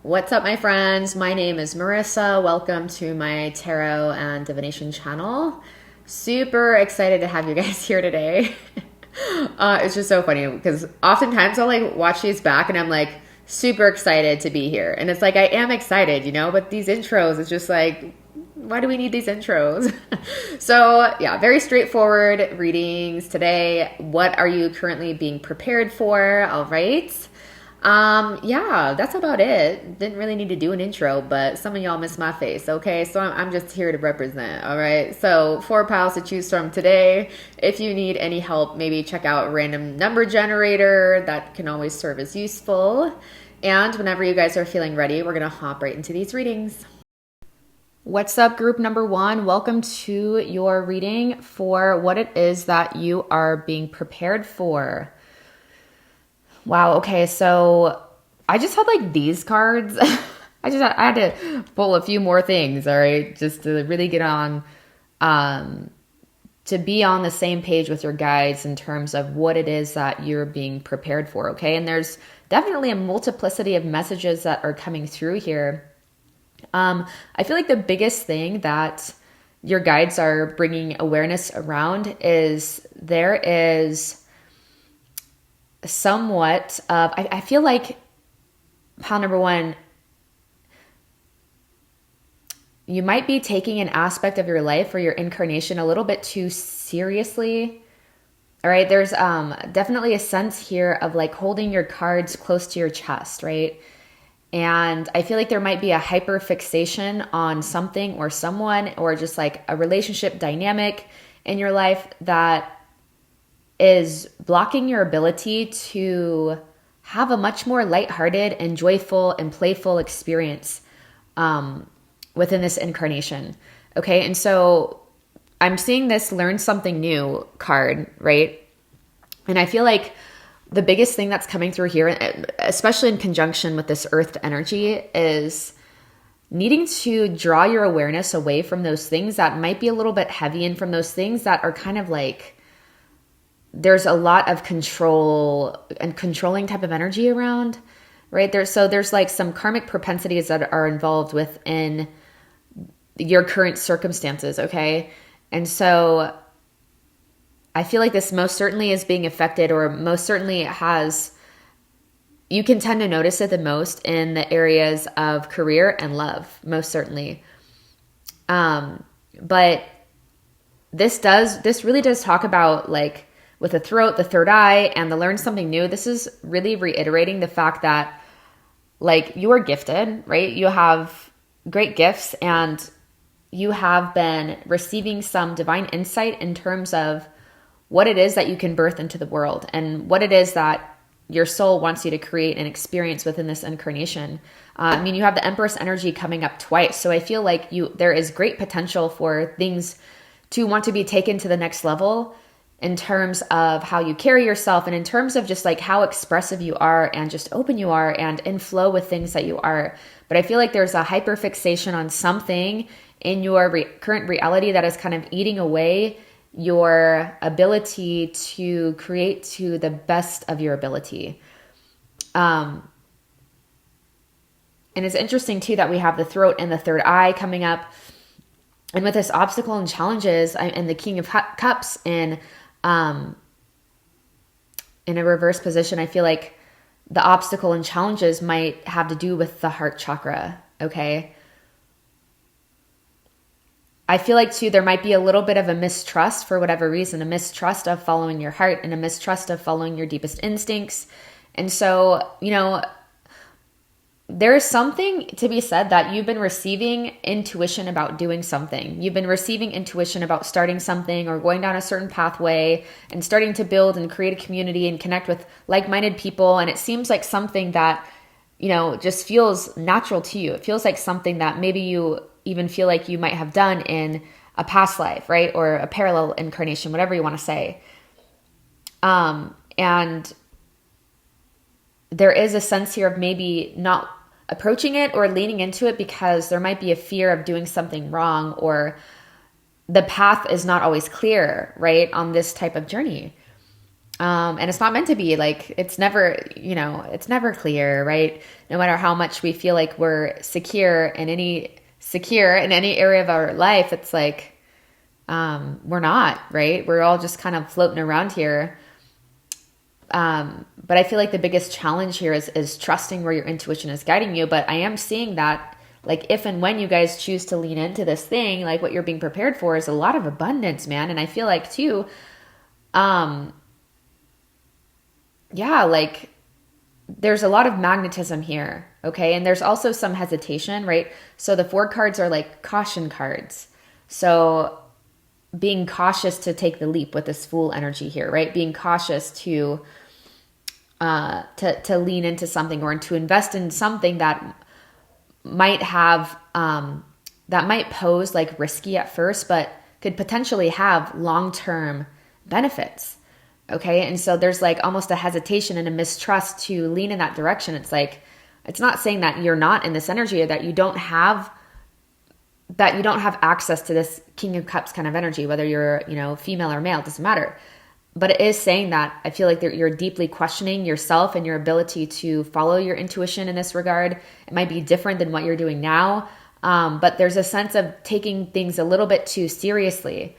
What's up, my friends? My name is Marissa. Welcome to my tarot and divination channel. Super excited to have you guys here today. It's just so funny because oftentimes I'll like watch these back and I'm like super excited to be here. And it's like I am excited, but these intros, it's just like, why do we need these intros? So yeah, very straightforward readings today. What are you currently being prepared for? All right. Yeah, that's about it. Didn't really need to do an intro, but some of y'all miss my face, okay? So I'm just here to represent, all right? So 4 piles to choose from today. If you need any help, maybe check out Random Number Generator. That can always serve as useful. And whenever you guys are feeling ready, we're going to hop right into these readings. What's up, group number 1? Welcome to your reading for what it is that you are being prepared for. Wow. Okay. So I just had like these cards. I had to pull a few more things. All right. Just to really get on, to be on the same page with your guides in terms of what it is that you're being prepared for. Okay. And there's definitely a multiplicity of messages that are coming through here. I feel like the biggest thing that your guides are bringing awareness around is there is somewhat of, I feel like pile number 1, you might be taking an aspect of your life or your incarnation a little bit too seriously. All right. There's definitely a sense here of like holding your cards close to your chest, right? And I feel like there might be a hyper fixation on something or someone or just like a relationship dynamic in your life that is blocking your ability to have a much more lighthearted and joyful and playful experience within this incarnation. Okay, and so I'm seeing this learn something new card, right? And I feel like the biggest thing that's coming through here, especially in conjunction with this earthed energy, is needing to draw your awareness away from those things that might be a little bit heavy and from those things that are kind of like, there's a lot of control and controlling type of energy around, right? There's like some karmic propensities that are involved within your current circumstances, okay? And so I feel like this most certainly is being affected, or most certainly you can tend to notice it the most in the areas of career and love, most certainly. But this really does talk about like, with the throat, the third eye, and the learn something new. This is really reiterating the fact that like you are gifted, right? You have great gifts and you have been receiving some divine insight in terms of what it is that you can birth into the world and what it is that your soul wants you to create and experience within this incarnation. You have the Empress energy coming up twice. So I feel like there is great potential for things to want to be taken to the next level in terms of how you carry yourself and in terms of just like how expressive you are and just open you are and in flow with things that you are. But I feel like there's a hyperfixation on something in your current reality that is kind of eating away your ability to create to the best of your ability. And it's interesting too that we have the throat and the third eye coming up. And with this obstacle and challenges and the King of Cups in a reverse position, I feel like the obstacle and challenges might have to do with the heart chakra. Okay. I feel like too, there might be a little bit of a mistrust for whatever reason, a mistrust of following your heart and a mistrust of following your deepest instincts. And so, there is something to be said that you've been receiving intuition about doing something. You've been receiving intuition about starting something or going down a certain pathway and starting to build and create a community and connect with like-minded people. And it seems like something that, just feels natural to you. It feels like something that maybe you even feel like you might have done in a past life, right? Or a parallel incarnation, whatever you want to say. And there is a sense here of maybe not approaching it or leaning into it because there might be a fear of doing something wrong or the path is not always clear, right? On this type of journey. And it's not meant to be. Like, it's never, it's never clear, right? No matter how much we feel like we're secure in any area of our life, it's like, we're not, right? We're all just kind of floating around here. But I feel like the biggest challenge here is trusting where your intuition is guiding you. But I am seeing that, like, if and when you guys choose to lean into this thing, like, what you're being prepared for is a lot of abundance, man. And I feel like too, yeah, like, there's a lot of magnetism here. Okay. And there's also some hesitation, right? So the 4 cards are like caution cards. So being cautious to take the leap with this Fool energy here, right? Being cautious to lean into something or to invest in something that might have, that might pose like risky at first, but could potentially have long-term benefits. Okay. And so there's like almost a hesitation and a mistrust to lean in that direction. It's like, it's not saying that you're not in this energy or that you don't have access to this King of Cups kind of energy, whether you're, female or male, it doesn't matter. But it is saying that I feel like you're deeply questioning yourself and your ability to follow your intuition in this regard. It might be different than what you're doing now. But there's a sense of taking things a little bit too seriously.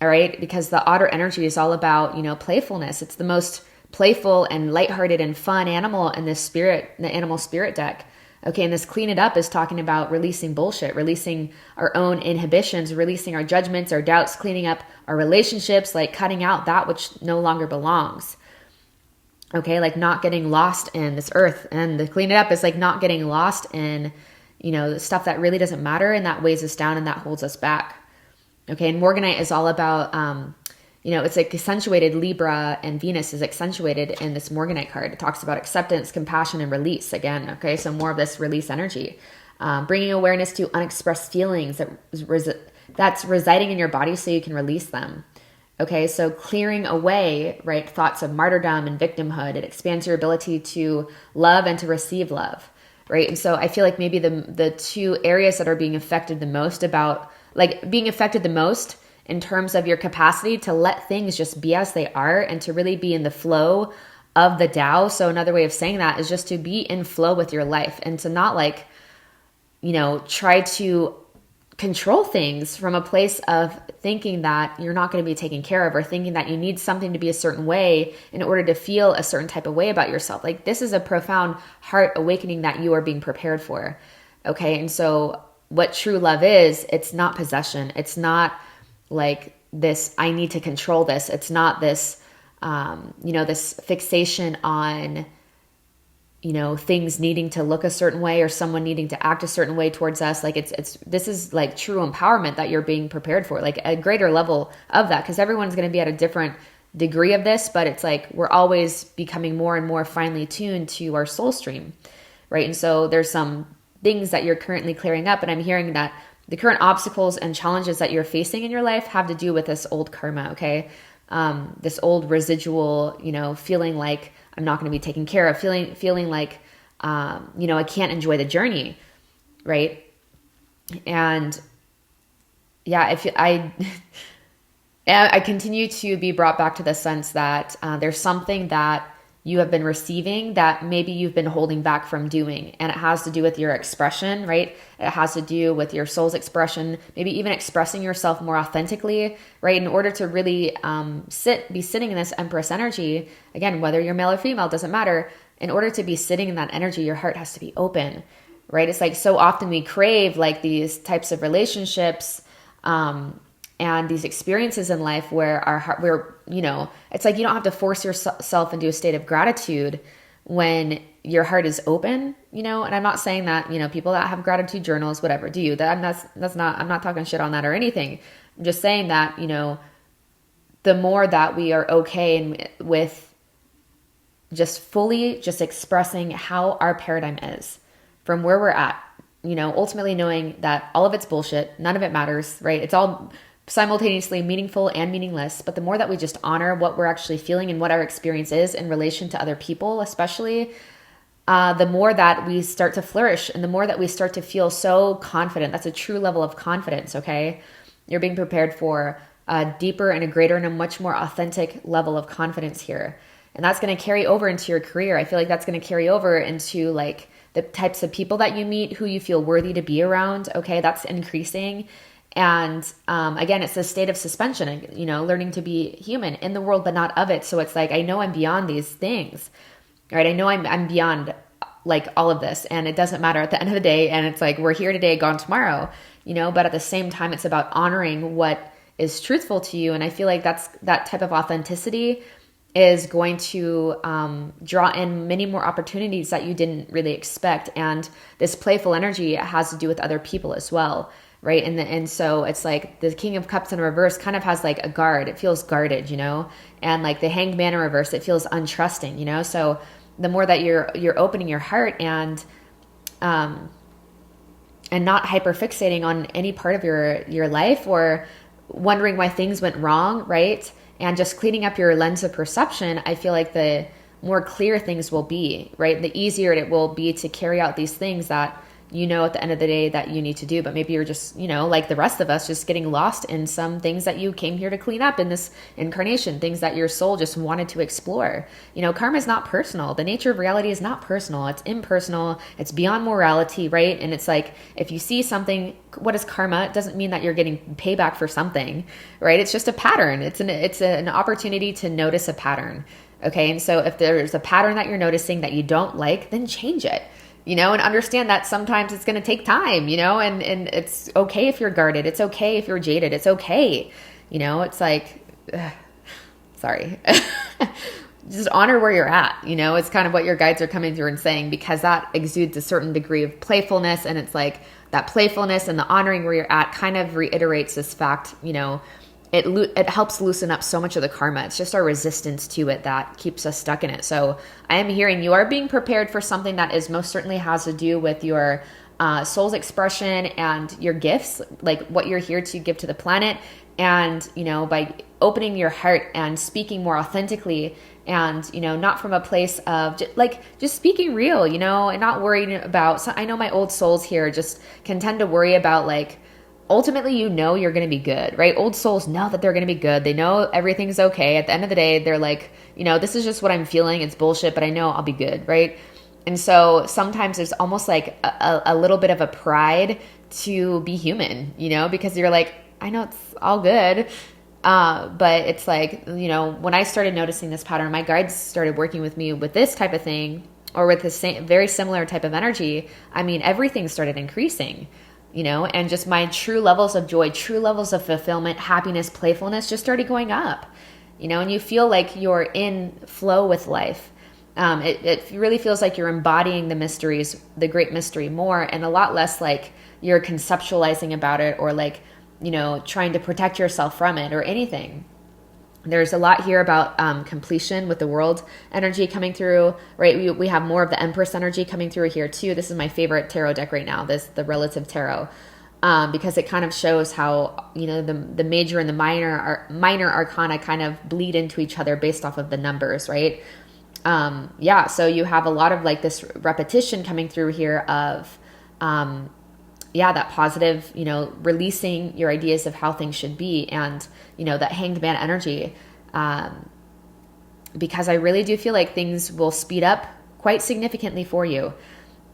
All right. Because the otter energy is all about, playfulness. It's the most playful and lighthearted and fun animal in the animal spirit deck. Okay. And this clean it up is talking about releasing bullshit, releasing our own inhibitions, releasing our judgments, our doubts, cleaning up our relationships, like cutting out that which no longer belongs. Okay. Like not getting lost in this earth. And the clean it up is like not getting lost in, the stuff that really doesn't matter and that weighs us down and that holds us back. Okay. And Morganite is all about, it's like accentuated. Libra and Venus is accentuated in this Morganite card. It talks about acceptance, compassion, and release again. Okay. So more of this release energy, bringing awareness to unexpressed feelings that's residing in your body so you can release them. Okay. So clearing away, right, thoughts of martyrdom and victimhood. It expands your ability to love and to receive love. Right. And so I feel like maybe the 2 areas that are being affected the most in terms of your capacity to let things just be as they are and to really be in the flow of the Tao. So another way of saying that is just to be in flow with your life and to not try to control things from a place of thinking that you're not going to be taken care of or thinking that you need something to be a certain way in order to feel a certain type of way about yourself. Like this is a profound heart awakening that you are being prepared for. Okay. And so what true love is, it's not possession. It's not like this, I need to control this. It's not this, this fixation on, things needing to look a certain way or someone needing to act a certain way towards us. Like this is like true empowerment that you're being prepared for, like a greater level of that. Cause everyone's going to be at a different degree of this, but it's like, we're always becoming more and more finely tuned to our soul stream. Right. And so there's some things that you're currently clearing up. And I'm hearing that the current obstacles and challenges that you're facing in your life have to do with this old karma. Okay. This old residual, feeling like I'm not going to be taken care of, feeling like, I can't enjoy the journey. Right. And yeah, I continue to be brought back to the sense that, there's something that you have been receiving that maybe you've been holding back from doing. And it has to do with your expression, right? It has to do with your soul's expression, maybe even expressing yourself more authentically, right? In order to really be sitting in this Empress energy, again, whether you're male or female, doesn't matter. In order to be sitting in that energy, your heart has to be open, right? It's like so often we crave like these types of relationships, and these experiences in life where our heart, it's like you don't have to force yourself into a state of gratitude when your heart is open, and I'm not saying that, people that have gratitude journals, whatever, do you, I'm not talking shit on that or anything. I'm just saying that, the more that we are okay with just fully just expressing how our paradigm is from where we're at, ultimately knowing that all of it's bullshit, none of it matters, right? It's all simultaneously meaningful and meaningless. But the more that we just honor what we're actually feeling and what our experience is in relation to other people, especially, the more that we start to flourish and the more that we start to feel so confident. That's a true level of confidence. Okay. You're being prepared for, deeper and a greater and a much more authentic level of confidence here. And that's going to carry over into your career. I feel like that's going to carry over into like the types of people that you meet, who you feel worthy to be around. Okay, that's increasing. And again, it's a state of suspension, you know, learning to be human in the world, but not of it. So it's like, I know I'm beyond these things, right? I know I'm beyond like all of this, and it doesn't matter at the end of the day. And it's like, we're here today, gone tomorrow, you know, but at the same time, it's about honoring what is truthful to you. And I feel like that type of authenticity is going to draw in many more opportunities that you didn't really expect. And this playful energy has to do with other people as well, right? And so it's like the King of Cups in reverse kind of has like a guard. It feels guarded, you know? And like the Hanged Man in reverse, it feels untrusting, you know? So the more that you're opening your heart and not hyper fixating on any part of your life or wondering why things went wrong, right? And just cleaning up your lens of perception, I feel like the more clear things will be, right? The easier it will be to carry out these things that you know at the end of the day that you need to do. But maybe you're just, you know, like the rest of us, just getting lost in some things that you came here to clean up in this incarnation, things that your soul just wanted to explore. You know, karma is not personal. The nature of reality is not personal. It's impersonal. It's beyond morality, right? And it's like, if you see something, what is karma? It doesn't mean that you're getting payback for something, right? It's just a pattern. It's an opportunity to notice a pattern. Okay. And so if there's a pattern that you're noticing that you don't like, then change it. You know, and understand that sometimes it's going to take time, you know, and it's okay if you're guarded. It's okay if you're jaded. It's okay. You know, it's like, sorry, just honor where you're at. You know, it's kind of what your guides are coming through and saying, because that exudes a certain degree of playfulness. And it's like that playfulness and the honoring where you're at kind of reiterates this fact, you know, it helps loosen up so much of the karma. It's just our resistance to it that keeps us stuck in it. So I am hearing you are being prepared for something that is most certainly has to do with your soul's expression and your gifts, like what you're here to give to the planet. And, you know, by opening your heart and speaking more authentically and, you know, not from a place of just speaking real, you know, and not worrying about, I know my old souls here just can tend to worry about like, ultimately, you know, you're going to be good, right? Old souls know that they're going to be good. They know everything's okay. At the end of the day, they're like, you know, this is just what I'm feeling. It's bullshit, but I know I'll be good, right? And so sometimes there's almost like a little bit of a pride to be human, you know, because you're like, I know it's all good. But it's like, you know, when I started noticing this pattern, my guides started working with me with this type of thing or with the same, very similar type of energy. I mean, everything started increasing. You know, and just my true levels of joy, true levels of fulfillment, happiness, playfulness just started going up, you know, and you feel like you're in flow with life. It really feels like you're embodying the mysteries, the great mystery more, and a lot less like you're conceptualizing about it or like, you know, trying to protect yourself from it or anything. There's a lot here about completion with the world energy coming through, right? We have more of the Empress energy coming through here too. This is my favorite tarot deck right now, the Relative Tarot, because it kind of shows how, you know, the major and the minor arcana kind of bleed into each other based off of the numbers, right? So you have a lot of like this repetition coming through here of, that positive, you know, releasing your ideas of how things should be and, you know, that Hanged Man energy, because I really do feel like things will speed up quite significantly for you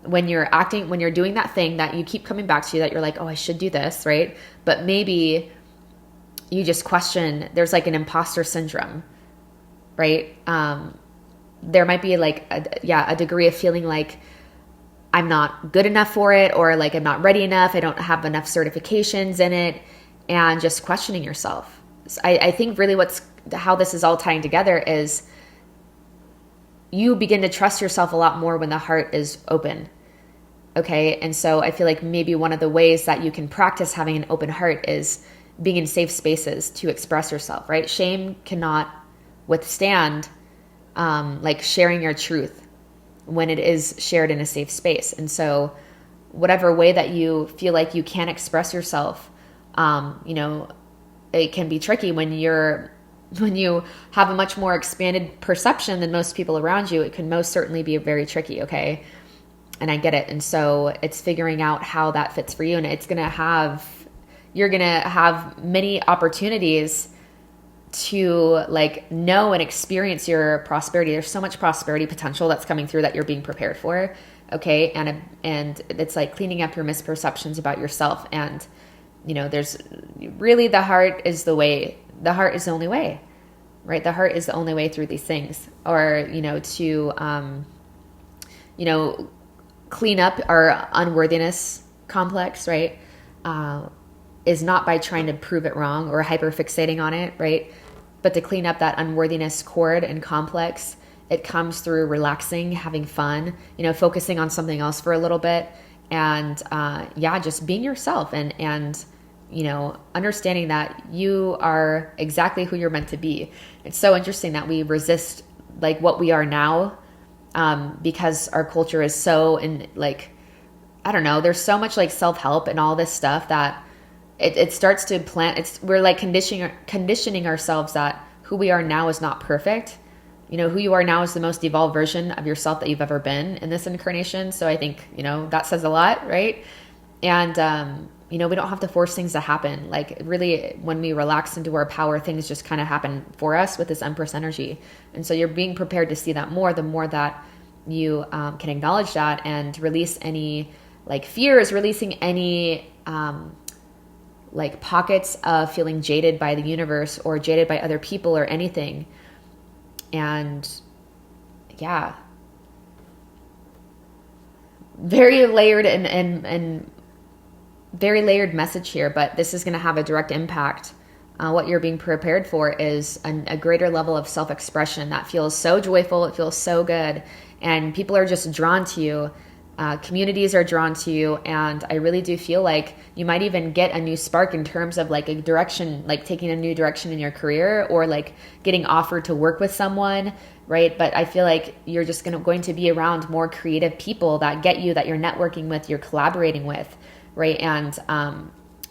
when you're doing that thing that you keep coming back to, that you're like, oh, I should do this, right? But maybe you just question, there's like an imposter syndrome, right? There might be like, a degree of feeling like, I'm not good enough for it, or like I'm not ready enough. I don't have enough certifications in it, and just questioning yourself. So I think really how this is all tying together is you begin to trust yourself a lot more when the heart is open. Okay. And so I feel like maybe one of the ways that you can practice having an open heart is being in safe spaces to express yourself, right? Shame cannot withstand like sharing your truth when it is shared in a safe space. And so whatever way that you feel like you can express yourself, you know, it can be tricky when you have a much more expanded perception than most people around you. It can most certainly be very tricky. Okay. And I get it. And so it's figuring out how that fits for you. And it's going to have, you're going to have many opportunities to like know and experience your prosperity. There's so much prosperity potential that's coming through that you're being prepared for. Okay. And it's like cleaning up your misperceptions about yourself. And, you know, there's really, the heart is the way. The heart is the only way, right? The heart is the only way through these things, or, you know, to, you know, clean up our unworthiness complex, right? Is not by trying to prove it wrong or hyper fixating on it, right? But to clean up that unworthiness cord and complex, it comes through relaxing, having fun, you know, focusing on something else for a little bit. And, yeah, just being yourself and, you know, understanding that you are exactly who you're meant to be. It's so interesting that we resist like what we are now, because our culture is so in like, I don't know, there's so much like self-help and all this stuff that it starts to plant. We're like conditioning ourselves that who we are now is not perfect. You know, who you are now is the most evolved version of yourself that you've ever been in this incarnation. So I think, you know, that says a lot, right? And, you know, we don't have to force things to happen. Like really, when we relax into our power, things just kind of happen for us with this Empress energy. And so you're being prepared to see that more, the more that you can acknowledge that and release any like fears, releasing any like pockets of feeling jaded by the universe or jaded by other people or anything. And yeah, very layered and very layered message here, but this is going to have a direct impact. What you're being prepared for is a greater level of self-expression that feels so joyful. It feels so good. And people are just drawn to you. Communities are drawn to you. And I really do feel like you might even get a new spark in terms of like a direction, like taking a new direction in your career or like getting offered to work with someone, right? But I feel like you're just going to be around more creative people that get you, that you're networking with, you're collaborating with, right? And,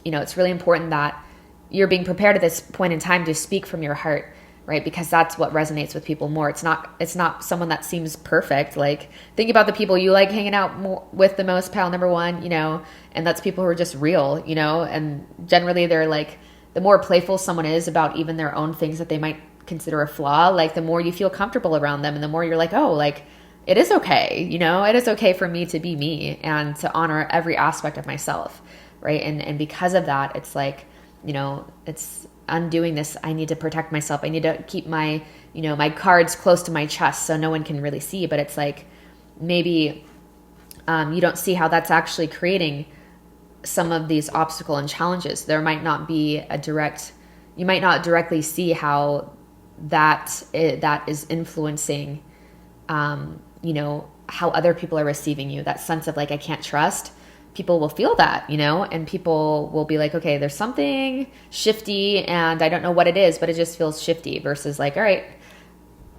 you know, it's really important that you're being prepared at this point in time to speak from your heart, right? Because that's what resonates with people more. It's not someone that seems perfect. Like think about the people you like hanging out with the most, pal number one, you know, and that's people who are just real, you know, and generally they're like, the more playful someone is about even their own things that they might consider a flaw, like the more you feel comfortable around them and the more you're like, oh, like it is okay, you know, it is okay for me to be me and to honor every aspect of myself, right? And because of that, it's like, you know, it's undoing this. I need to protect myself. I need to keep my, you know, my cards close to my chest so no one can really see. But it's like maybe you don't see how that's actually creating some of these obstacles and challenges. There might not be you might not directly see how that is influencing, you know, how other people are receiving you. That sense of like, I can't trust. People will feel that, you know, and people will be like, okay, there's something shifty and I don't know what it is, but it just feels shifty versus like, all right,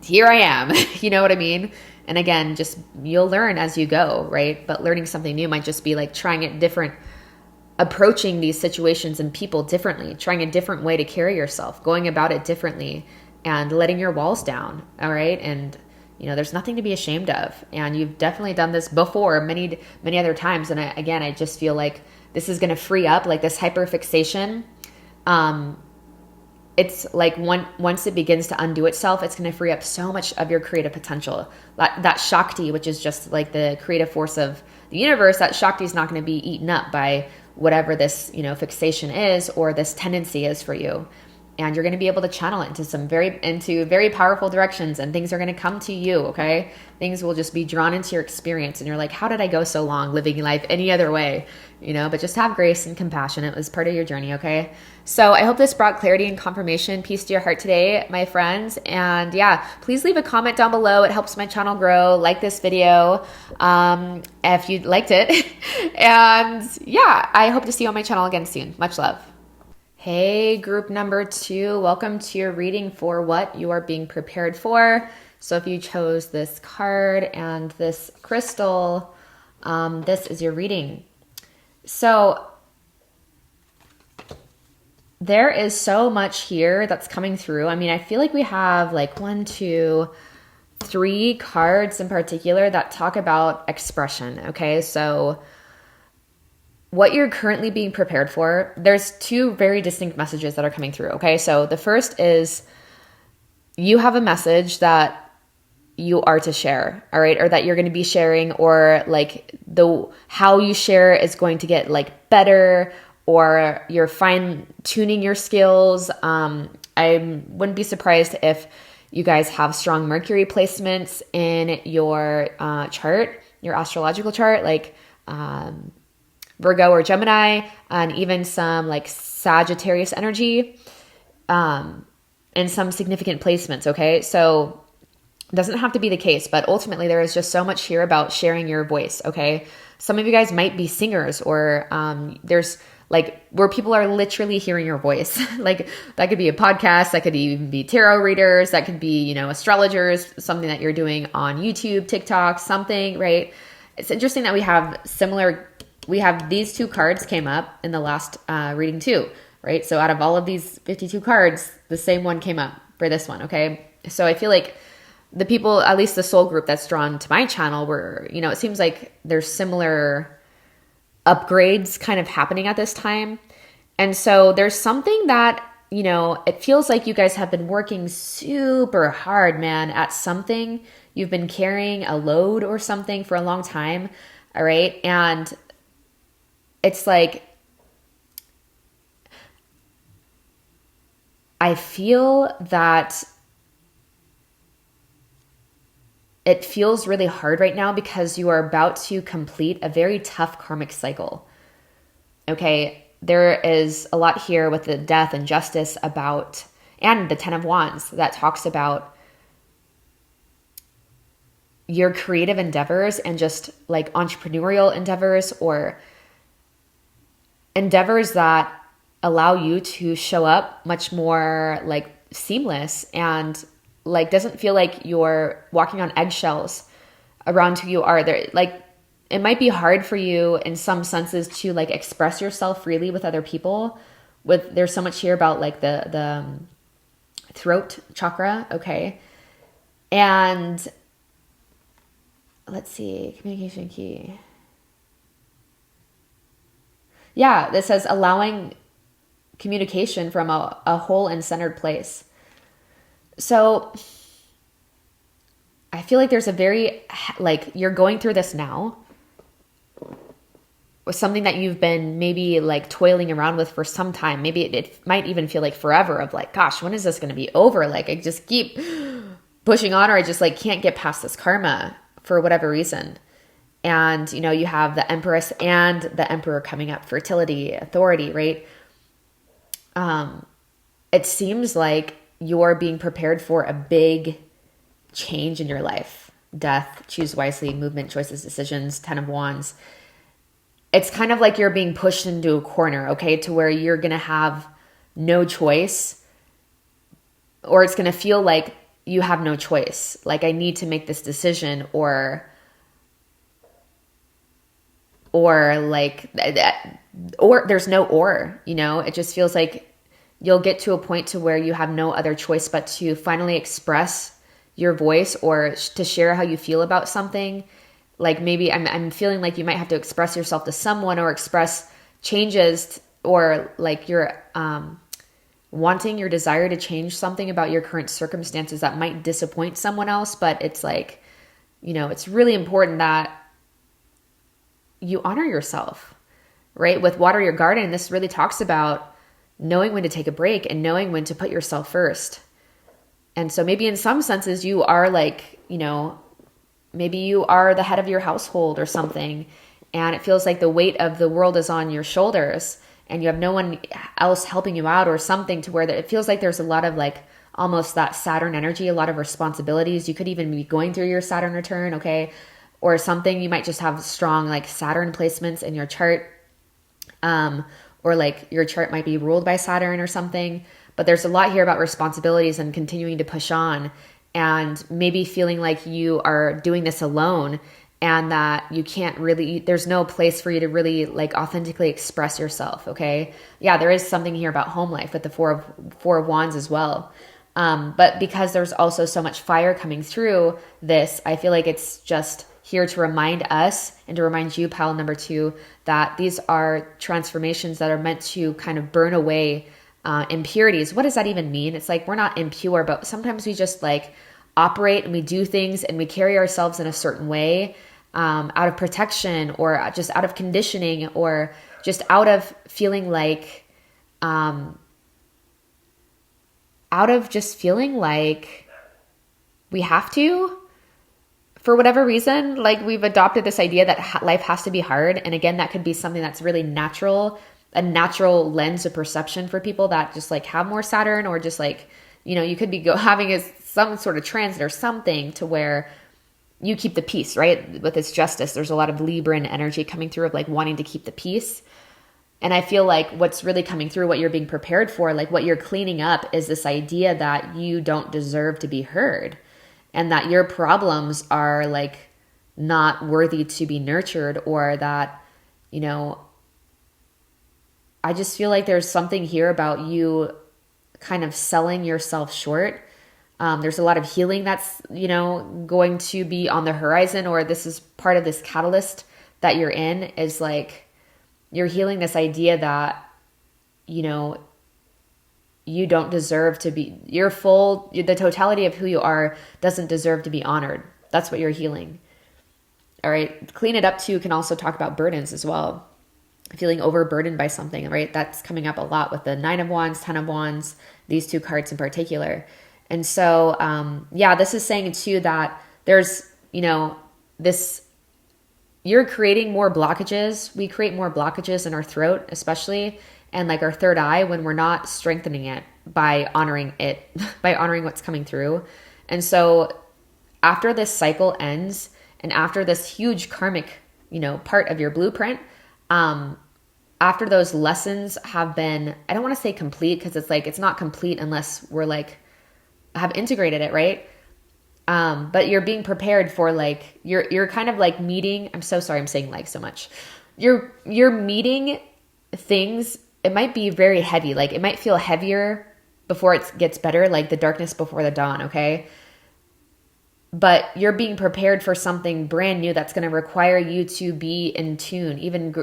here I am, you know what I mean? And again, just you'll learn as you go, right? But learning something new might just be like trying it different, approaching these situations and people differently, trying a different way to carry yourself, going about it differently and letting your walls down. All right. And you know, there's nothing to be ashamed of. And you've definitely done this before many, many other times. And I just feel like this is going to free up like this hyperfixation. It's like once it begins to undo itself, it's going to free up so much of your creative potential. That Shakti, which is just like the creative force of the universe, that Shakti is not going to be eaten up by whatever this, you know, fixation is or this tendency is for you. And you're going to be able to channel it into very powerful directions, and things are going to come to you. Okay. Things will just be drawn into your experience. And you're like, how did I go so long living life any other way? You know, but just have grace and compassion. It was part of your journey. Okay. So I hope this brought clarity and confirmation, peace to your heart today, my friends. And yeah, please leave a comment down below. It helps my channel grow. Like this video, if you liked it. And yeah, I hope to see you on my channel again soon. Much love. Hey, group number 2, welcome to your reading for what you are being prepared for. So if you chose this card and this crystal, this is your reading. So there is so much here that's coming through. I mean, I feel like we have like 1, 2, 3 cards in particular that talk about expression. Okay, so what you're currently being prepared for, there's two very distinct messages that are coming through. Okay. So the first is you have a message that you are to share, all right, or that you're going to be sharing, or like how you share is going to get like better, or you're fine tuning your skills. I wouldn't be surprised if you guys have strong Mercury placements in your chart, your astrological chart, like Virgo or Gemini, and even some like Sagittarius energy, and some significant placements. Okay, so doesn't have to be the case, but ultimately there is just so much here about sharing your voice. Okay. Some of you guys might be singers, or there's like where people are literally hearing your voice. Like that could be a podcast, that could even be tarot readers, that could be, astrologers, something that you're doing on YouTube, TikTok, something, right? It's interesting that we have these two cards came up in the last reading too, right? So out of all of these 52 cards, the same one came up for this one. Okay. So I feel like the people, at least the soul group that's drawn to my channel, were, it seems like there's similar upgrades kind of happening at this time. And so there's something that, it feels like you guys have been working super hard, man, at something. You've been carrying a load or something for a long time. All right. And it's like, I feel that it feels really hard right now because you are about to complete a very tough karmic cycle. Okay, there is a lot here with the death and justice and the 10 of Wands that talks about your creative endeavors and just like entrepreneurial endeavors, or endeavors that allow you to show up much more like seamless and like doesn't feel like you're walking on eggshells around who you are. There, like it might be hard for you in some senses to like express yourself freely with other people. There's so much here about like the throat chakra, okay? And let's see, communication key. Yeah, this says allowing communication from a whole and centered place. So I feel like there's a very, like you're going through this now with something that you've been maybe like toiling around with for some time. Maybe it might even feel like forever of like, gosh, when is this going to be over? Like I just keep pushing on, or I just like can't get past this karma for whatever reason. And, you have the Empress and the Emperor coming up, fertility, authority, right? It seems like you're being prepared for a big change in your life. Death, choose wisely, movement, choices, decisions, 10 of Wands. It's kind of like you're being pushed into a corner, okay, to where you're going to have no choice, or it's going to feel like you have no choice. Like I need to make this decision, or like that, or there's no or, it just feels like you'll get to a point to where you have no other choice but to finally express your voice, or to share how you feel about something. Like maybe I'm feeling like you might have to express yourself to someone, or express changes, or like you're wanting your desire to change something about your current circumstances that might disappoint someone else. But it's like, it's really important that you honor yourself, right? With Water Your Garden, this really talks about knowing when to take a break and knowing when to put yourself first. And so maybe in some senses you are like, maybe you are the head of your household or something, and it feels like the weight of the world is on your shoulders and you have no one else helping you out or something, to where it feels like there's a lot of like almost that Saturn energy, a lot of responsibilities. You could even be going through your Saturn return, okay? Or something. You might just have strong like Saturn placements in your chart. Or like your chart might be ruled by Saturn or something. But there's a lot here about responsibilities and continuing to push on, and maybe feeling like you are doing this alone, and that you can't really, there's no place for you to really like authentically express yourself. Okay. Yeah. There is something here about home life with the four of Wands as well. But because there's also so much fire coming through this, I feel like it's just here to remind us and to remind you, pile number 2, that these are transformations that are meant to kind of burn away impurities. What does that even mean? It's like we're not impure, but sometimes we just like operate and we do things and we carry ourselves in a certain way out of protection or just out of conditioning or just out of feeling like, out of just feeling like we have to, for whatever reason. Like we've adopted this idea that life has to be hard. And again, that could be something that's really natural, a natural lens of perception for people that just like have more Saturn, or just like, you know, you could be having some sort of transit or something to where you keep the peace, right? With its justice, there's a lot of Libran energy coming through of like wanting to keep the peace. And I feel like what's really coming through, what you're being prepared for, like what you're cleaning up, is this idea that you don't deserve to be heard and that your problems are like not worthy to be nurtured, or that, you know, I just feel like there's something here about you kind of selling yourself short. There's a lot of healing that's, you know, going to be on the horizon, or this is part of this catalyst that you're in, is like you're healing this idea that, you know, you don't deserve to be, the totality of who you are doesn't deserve to be honored. That's what you're healing. All right. Clean it up too can also talk about burdens as well. Feeling overburdened by something, right? That's coming up a lot with the 9 of Wands, 10 of Wands, these two cards in particular. And so, yeah, this is saying too that there's, you know, you're creating more blockages. We create more blockages in our throat, especially, and like our third eye, when we're not strengthening it by honoring by honoring what's coming through. And so after this cycle ends, and after this huge karmic, you know, part of your blueprint, after those lessons have been, I don't want to say complete, because it's like, it's not complete unless we're like, have integrated it, right? But you're being prepared for like, you're kind of like meeting, I'm so sorry I'm saying like so much. You're meeting things, it might be very heavy, like it might feel heavier before it gets better, like the darkness before the dawn, okay? But you're being prepared for something brand new that's going to require you to be in tune, even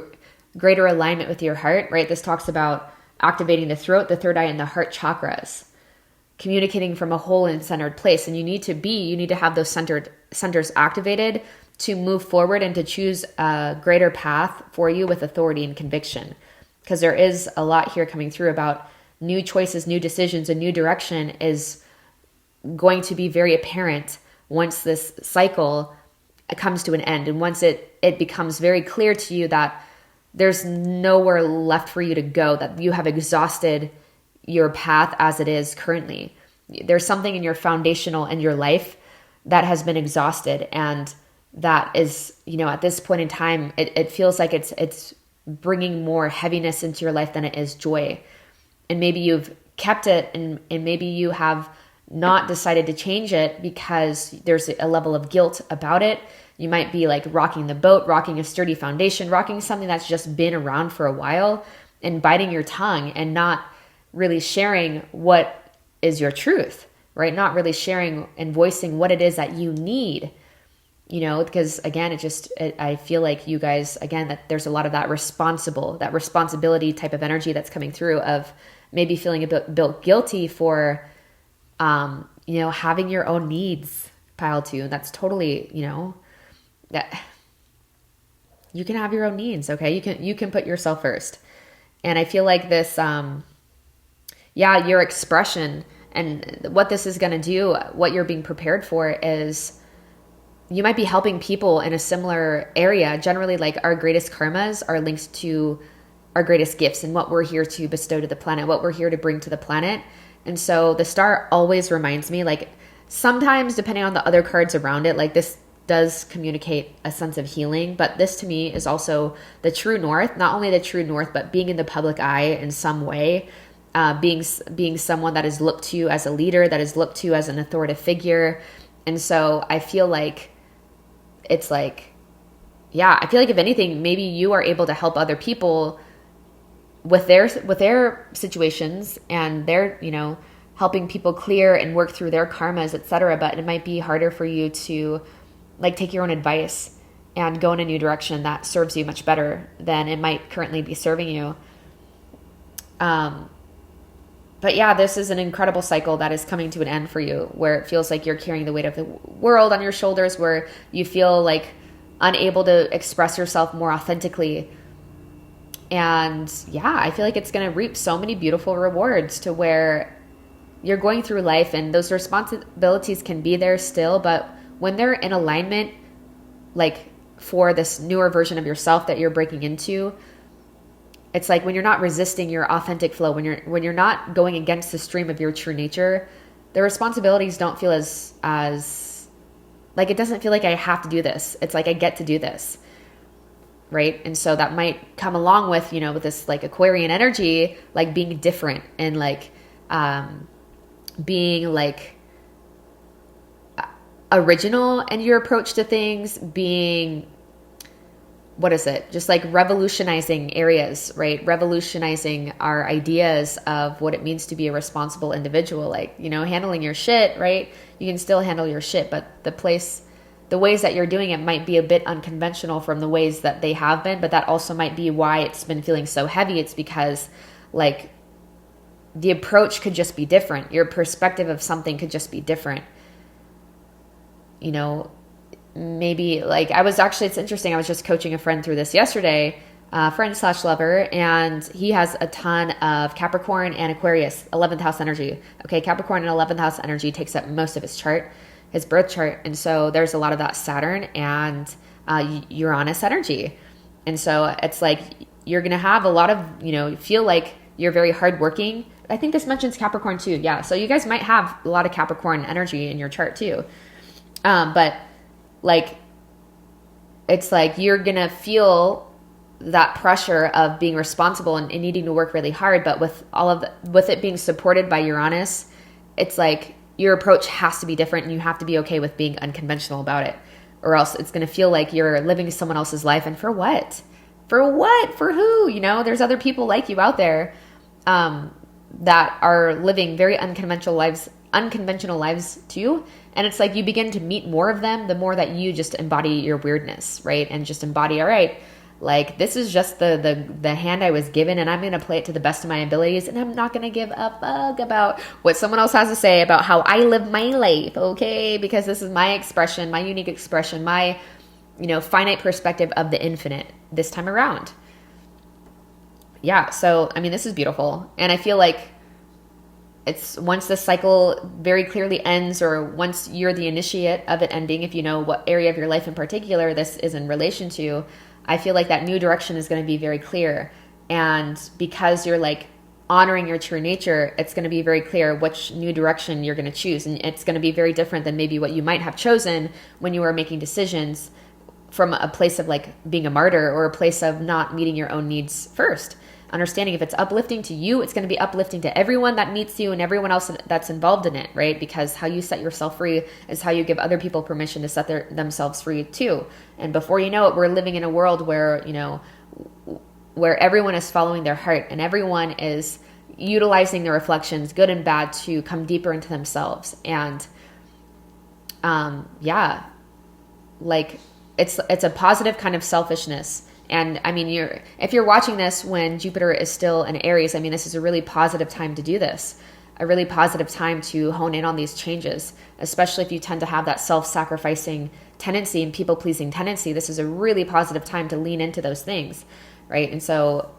greater alignment with your heart, right? This talks about activating the throat, the third eye, and the heart chakras, communicating from a whole and centered place. And you need to have those centers activated to move forward and to choose a greater path for you with authority and conviction. Because there is a lot here coming through about new choices, new decisions, a new direction is going to be very apparent once this cycle comes to an end. And once it becomes very clear to you that there's nowhere left for you to go, that you have exhausted your path as it is currently. There's something in your foundational and your life that has been exhausted, and that is, you know, at this point in time, it feels like it's bringing more heaviness into your life than it is joy. And maybe you've kept it, and maybe you have not decided to change it because there's a level of guilt about it. You might be like rocking the boat, rocking a sturdy foundation, rocking something that's just been around for a while, and biting your tongue and not really sharing what is your truth, right? Not really sharing and voicing what it is that you need, you know, because again, I feel like you guys, again, that there's a lot of that responsibility type of energy that's coming through, of maybe feeling a bit guilty for, you know, having your own needs piled to you. And that's totally, you know, that you can have your own needs. Okay. You can put yourself first. And I feel like this, your expression and what this is going to do, what you're being prepared for is you might be helping people in a similar area. Generally, like our greatest karmas are linked to our greatest gifts and what we're here to bestow to the planet, what we're here to bring to the planet. And so the star always reminds me, like sometimes depending on the other cards around it, like this does communicate a sense of healing, but this to me is also the true north, not only the true north, but being in the public eye in some way, being someone that is looked to as a leader, that is looked to as an authoritative figure. And so I feel like it's like, I feel like if anything, maybe you are able to help other people with their situations, and they're, you know, helping people clear and work through their karmas, etc. But it might be harder for you to like take your own advice and go in a new direction that serves you much better than it might currently be serving you. But yeah, this is an incredible cycle that is coming to an end for you, where it feels like you're carrying the weight of the world on your shoulders, where you feel like unable to express yourself more authentically. And yeah, I feel like it's going to reap so many beautiful rewards, to where you're going through life and those responsibilities can be there still, but when they're in alignment, like for this newer version of yourself that you're breaking into, it's like when you're not resisting your authentic flow, when you're not going against the stream of your true nature, the responsibilities don't feel as like, it doesn't feel like I have to do this. It's like I get to do this. Right. And so that might come along with, with this like Aquarian energy, like being different and like, being like original in your approach to things, being, what is it? Just like revolutionizing areas, right? Revolutionizing our ideas of what it means to be a responsible individual, like, handling your shit, right? You can still handle your shit, but the ways that you're doing it might be a bit unconventional from the ways that they have been, but that also might be why it's been feeling so heavy. It's because like the approach could just be different. Your perspective of something could just be different. Maybe like it's interesting. I was just coaching a friend through this yesterday, friend/lover, and he has a ton of Capricorn and Aquarius, 11th house energy. Okay. Capricorn and 11th house energy takes up most of his chart, his birth chart. And so there's a lot of that Saturn and Uranus energy. And so it's like, you're going to have a lot of, feel like you're very hardworking. I think this mentions Capricorn too. Yeah. So you guys might have a lot of Capricorn energy in your chart too. But like, it's like, you're going to feel that pressure of being responsible and needing to work really hard. But with it being supported by Uranus, it's like your approach has to be different, and you have to be okay with being unconventional about it, or else it's going to feel like you're living someone else's life. And for what? For what? For who? There's other people like you out there, that are living very unconventional lives too. And it's like you begin to meet more of them the more that you just embody your weirdness, right? And just embody, all right, like this is just the hand I was given, and I'm going to play it to the best of my abilities, and I'm not going to give a fuck about what someone else has to say about how I live my life, okay? Because this is my expression, my unique expression, my, finite perspective of the infinite this time around. Yeah, so, this is beautiful. And I feel like it's once the cycle very clearly ends, or once you're the initiate of it ending, if you know what area of your life in particular this is in relation to, I feel like that new direction is going to be very clear. And because you're like honoring your true nature, it's going to be very clear which new direction you're going to choose. And it's going to be very different than maybe what you might have chosen when you were making decisions from a place of like being a martyr, or a place of not meeting your own needs first. Understanding if it's uplifting to you, it's going to be uplifting to everyone that meets you and everyone else that's involved in it, right? Because how you set yourself free is how you give other people permission to set themselves free too. And before you know it, we're living in a world where, where everyone is following their heart, and everyone is utilizing their reflections, good and bad, to come deeper into themselves. And like it's a positive kind of selfishness. And if you're watching this when Jupiter is still in Aries, this is a really positive time to do this, a really positive time to hone in on these changes, especially if you tend to have that self-sacrificing tendency and people-pleasing tendency. This is a really positive time to lean into those things, right? And so,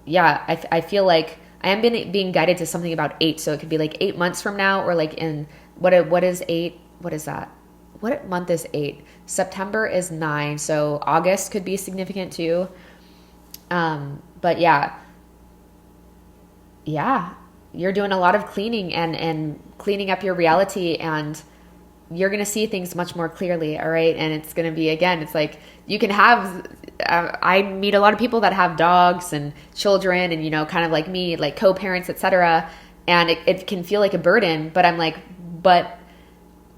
yeah, I feel like I am being guided to something about 8. So it could be like 8 months from now, or like in, what is 8? What is that? What month is 8? September is 9. So August could be significant too. But yeah, you're doing a lot of cleaning and cleaning up your reality, and you're going to see things much more clearly. All right. And it's going to be, again, it's like you can have, I meet a lot of people that have dogs and children and, kind of like me, like co-parents, etc. And it can feel like a burden, but I'm like, but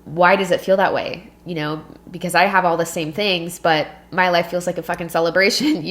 why does it feel that way? Because I have all the same things, but my life feels like a fucking celebration,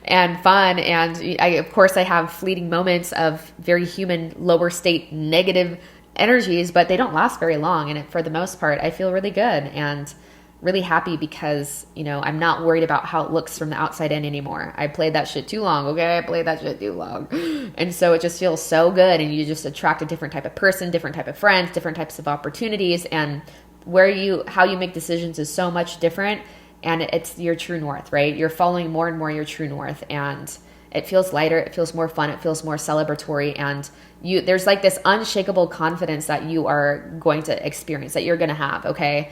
and fun. And of course I have fleeting moments of very human, lower state, negative energies, but they don't last very long. And for the most part, I feel really good. And really happy because, you know, I'm not worried about how it looks from the outside in anymore. I played that shit too long, okay? I played that shit too long. And so it just feels so good, and you just attract a different type of person, different type of friends, different types of opportunities, and how you make decisions is so much different, and it's your true north, right? You're following more and more your true north, and it feels lighter, it feels more fun, it feels more celebratory, and there's like this unshakable confidence that you are going to experience, that you're going to have, okay?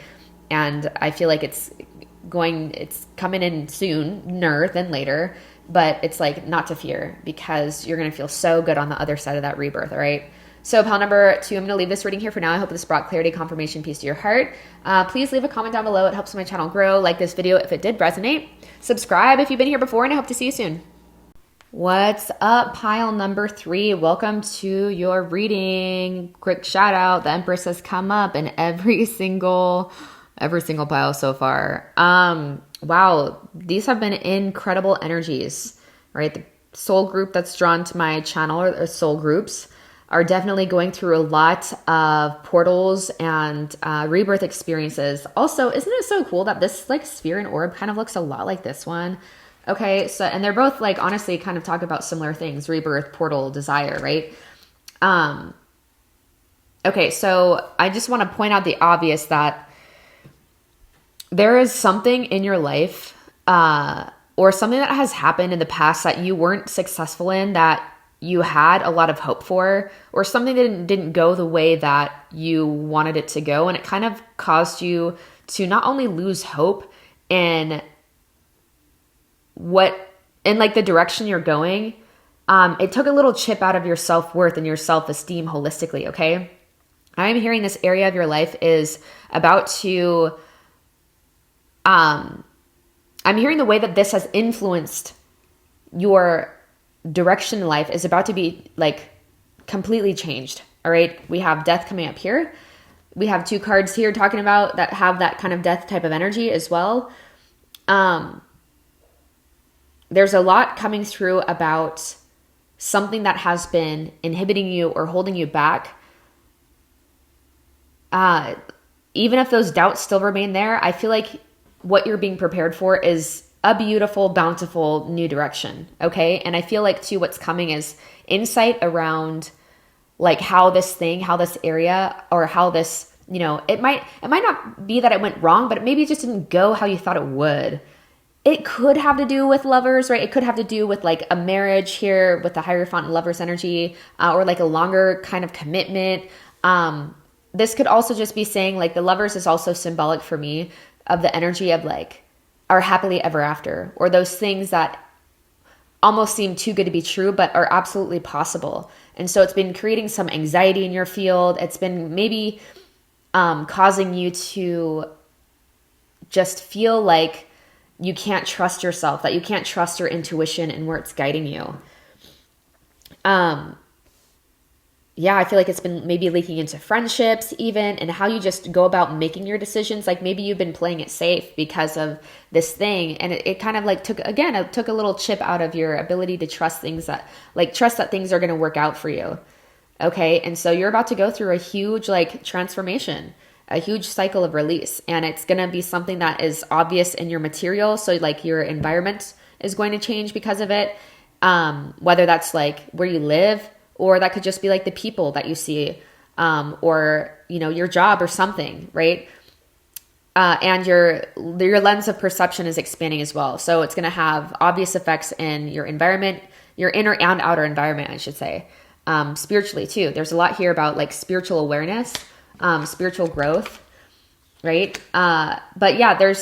And I feel like it's coming in sooner than later, but it's like not to fear, because you're going to feel so good on the other side of that rebirth, all right? So pile number 2, I'm going to leave this reading here for now. I hope this brought clarity, confirmation, peace to your heart. Please leave a comment down below. It helps my channel grow. Like this video if it did resonate. Subscribe if you've been here before, and I hope to see you soon. What's up, pile number 3? Welcome to your reading. Quick shout out. The Empress has come up in every single pile so far. Wow, these have been incredible energies, right? The soul group that's drawn to my channel, or soul groups, are definitely going through a lot of portals and rebirth experiences. Also, isn't it so cool that this like sphere and orb kind of looks a lot like this one? Okay, so, and they're both like, honestly, kind of talk about similar things: rebirth, portal, desire, right? Okay, so I just want to point out the obvious, that there is something in your life, or something that has happened in the past that you weren't successful in, that you had a lot of hope for, or something that didn't go the way that you wanted it to go. And it kind of caused you to not only lose hope in like the direction you're going, it took a little chip out of your self-worth and your self-esteem holistically, okay? I'm hearing this area of your life is about to, I'm hearing the way that this has influenced your direction in life is about to be like completely changed. All right. We have death coming up here. We have 2 cards here talking about that have that kind of death type of energy as well. There's a lot coming through about something that has been inhibiting you or holding you back. Even if those doubts still remain there, I feel like what you're being prepared for is a beautiful, bountiful new direction. Okay. And I feel like too, what's coming is insight around like how this area, or how this, you know, it might not be that it went wrong, but maybe it just didn't go how you thought it would. It could have to do with lovers, right? It could have to do with like a marriage here with the Hierophant and Lovers energy, or like a longer kind of commitment. This could also just be saying like the Lovers is also symbolic for me of the energy of like our happily ever after, or those things that almost seem too good to be true, but are absolutely possible. And so it's been creating some anxiety in your field. It's been maybe causing you to just feel like you can't trust yourself, that you can't trust your intuition and where it's guiding you. Yeah, I feel like it's been maybe leaking into friendships even, and how you just go about making your decisions. Like maybe you've been playing it safe because of this thing, and it kind of like took a little chip out of your ability to trust things, that things are going to work out for you. Okay. And so you're about to go through a huge like transformation, a huge cycle of release, and it's going to be something that is obvious in your material. So like your environment is going to change because of it. Whether that's like where you live, or that could just be like the people that you see, or, you know, your job or something, right? And your lens of perception is expanding as well. So it's going to have obvious effects in your environment, your inner and outer environment, I should say. Spiritually too. There's a lot here about like spiritual awareness, spiritual growth, right? But yeah,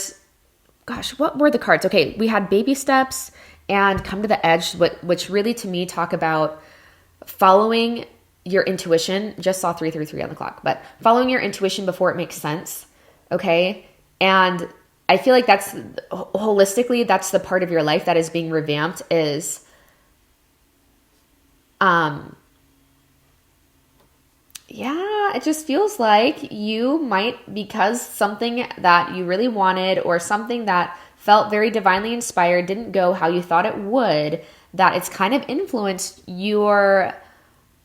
what were the cards? Okay, we had baby steps and come to the edge, which really to me talk about following your intuition. Just saw 333 on the clock, but following your intuition before it makes sense. Okay. And I feel like that's holistically, that's the part of your life that is being revamped, is, yeah, it just feels like you might, because something that you really wanted, or something that felt very divinely inspired didn't go how you thought it would, that it's kind of influenced your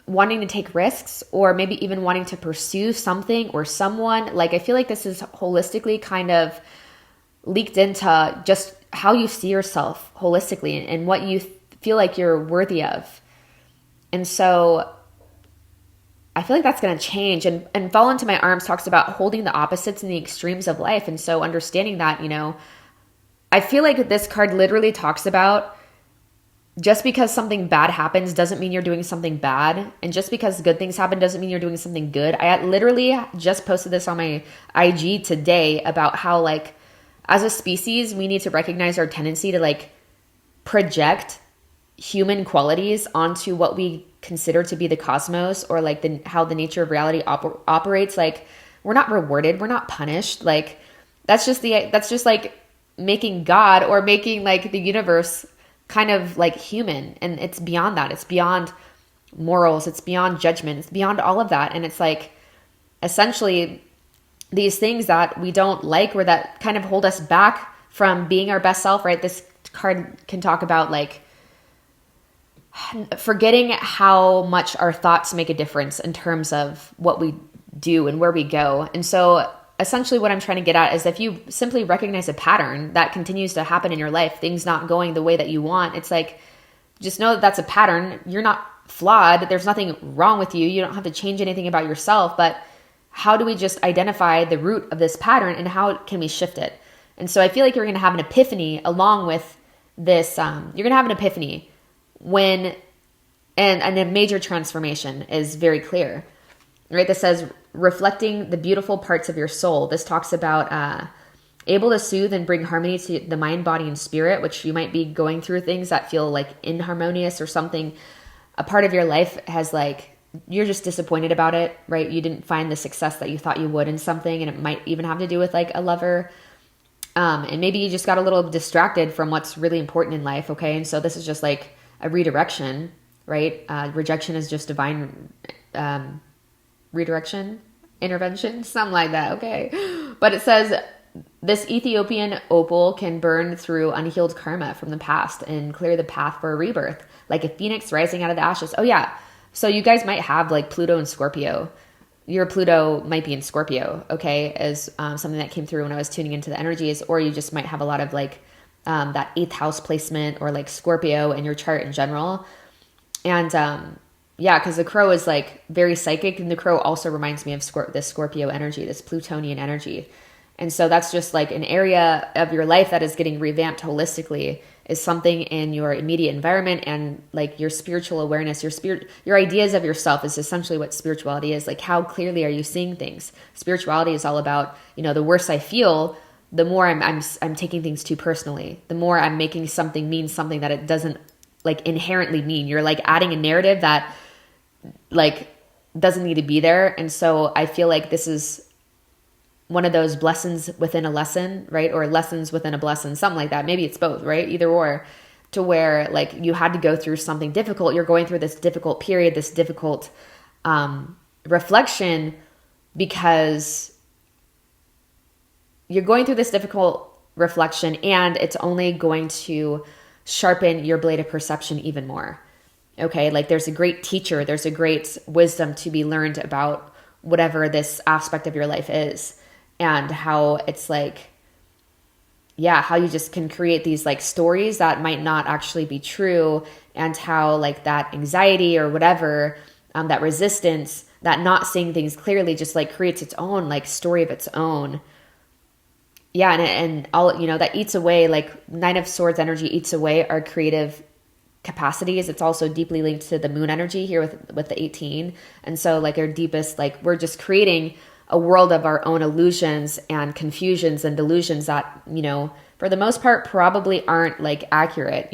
wanting to take risks, or maybe even wanting to pursue something or someone. Like, I feel like this is holistically kind of leaked into just how you see yourself holistically and what you feel like you're worthy of. And so I feel like that's going to change. And Fall Into My Arms talks about holding the opposites and the extremes of life. And so understanding that, I feel like this card literally talks about just because something bad happens doesn't mean you're doing something bad. And just because good things happen doesn't mean you're doing something good. I literally just posted this on my IG today about how, like, as a species, we need to recognize our tendency to, like, project human qualities onto what we consider to be the cosmos, or like how the nature of reality operates. Like, we're not rewarded, we're not punished. Like, that's just like making God or making like the universe kind of like human. And it's beyond that. It's beyond morals. It's beyond judgment. It's beyond all of that. And it's like essentially these things that we don't like or that kind of hold us back from being our best self, right? This card can talk about like forgetting how much our thoughts make a difference in terms of what we do and where we go. And so essentially what I'm trying to get at is if you simply recognize a pattern that continues to happen in your life, things not going the way that you want, it's like, just know that that's a pattern. You're not flawed. There's nothing wrong with you. You don't have to change anything about yourself, but how do we just identify the root of this pattern and how can we shift it? And so I feel like you're going to have an epiphany along with this. You're going to have an epiphany when, and a major transformation is very clear, right? This says reflecting the beautiful parts of your soul. This talks about able to soothe and bring harmony to the mind, body, and spirit, which you might be going through things that feel like inharmonious or something. A part of your life has like, you're just disappointed about it, right? You didn't find the success that you thought you would in something, and it might even have to do with like a lover. And maybe you just got a little distracted from what's really important in life, okay? And so this is just like a redirection, right? Rejection is just divine redirection, intervention, something like that, okay? But it says this Ethiopian opal can burn through unhealed karma from the past and clear the path for a rebirth, like a phoenix rising out of the ashes. Oh yeah, so you guys might have like Pluto and Scorpio. Your Pluto might be in Scorpio, okay, as something that came through when I was tuning into the energies, or you just might have a lot of like that 8th house placement or like Scorpio in your chart in general. And yeah, because the crow is like very psychic, and the crow also reminds me of this Scorpio energy, this Plutonian energy. And so that's just like an area of your life that is getting revamped holistically, is something in your immediate environment, and like your spiritual awareness, your ideas of yourself is essentially what spirituality is. Like, how clearly are you seeing things? Spirituality is all about, the worse I feel, the more I'm taking things too personally, the more I'm making something mean something that it doesn't like inherently mean. You're like adding a narrative that like doesn't need to be there. And so I feel like this is one of those blessings within a lesson, right? Or lessons within a blessing, something like that. Maybe it's both, right? Either or, to where like you had to go through something difficult. You're going through this difficult period, this difficult reflection, because you're going through this difficult reflection, and it's only going to sharpen your blade of perception even more. Okay, like there's a great teacher, there's a great wisdom to be learned about whatever this aspect of your life is, and how it's like, yeah, how you just can create these like stories that might not actually be true, and how like that anxiety or whatever, that resistance, that not seeing things clearly just like creates its own like story of its own. Yeah, and all, that eats away, like 9 of Swords energy eats away our creative capacities. It's also deeply linked to the moon energy here with the 18. And so like our deepest, like we're just creating a world of our own illusions and confusions and delusions that, for the most part probably aren't like accurate,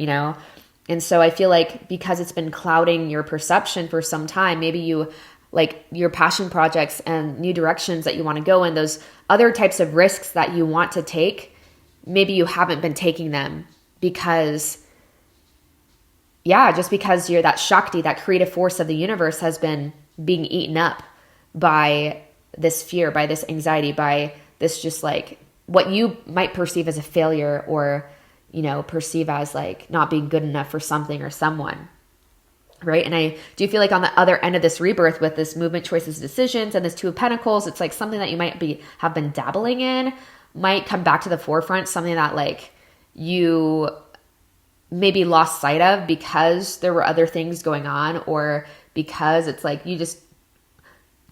And so I feel like because it's been clouding your perception for some time, maybe you like your passion projects and new directions that you want to go in, those other types of risks that you want to take, maybe you haven't been taking them because just because you're that Shakti, that creative force of the universe has been being eaten up by this fear, by this anxiety, by this just like what you might perceive as a failure or, perceive as like not being good enough for something or someone. Right. And I do feel like on the other end of this rebirth with this movement, choices, decisions, and this 2 of Pentacles, it's like something that you might have been dabbling in, might come back to the forefront, something that like you maybe lost sight of because there were other things going on, or because it's like you just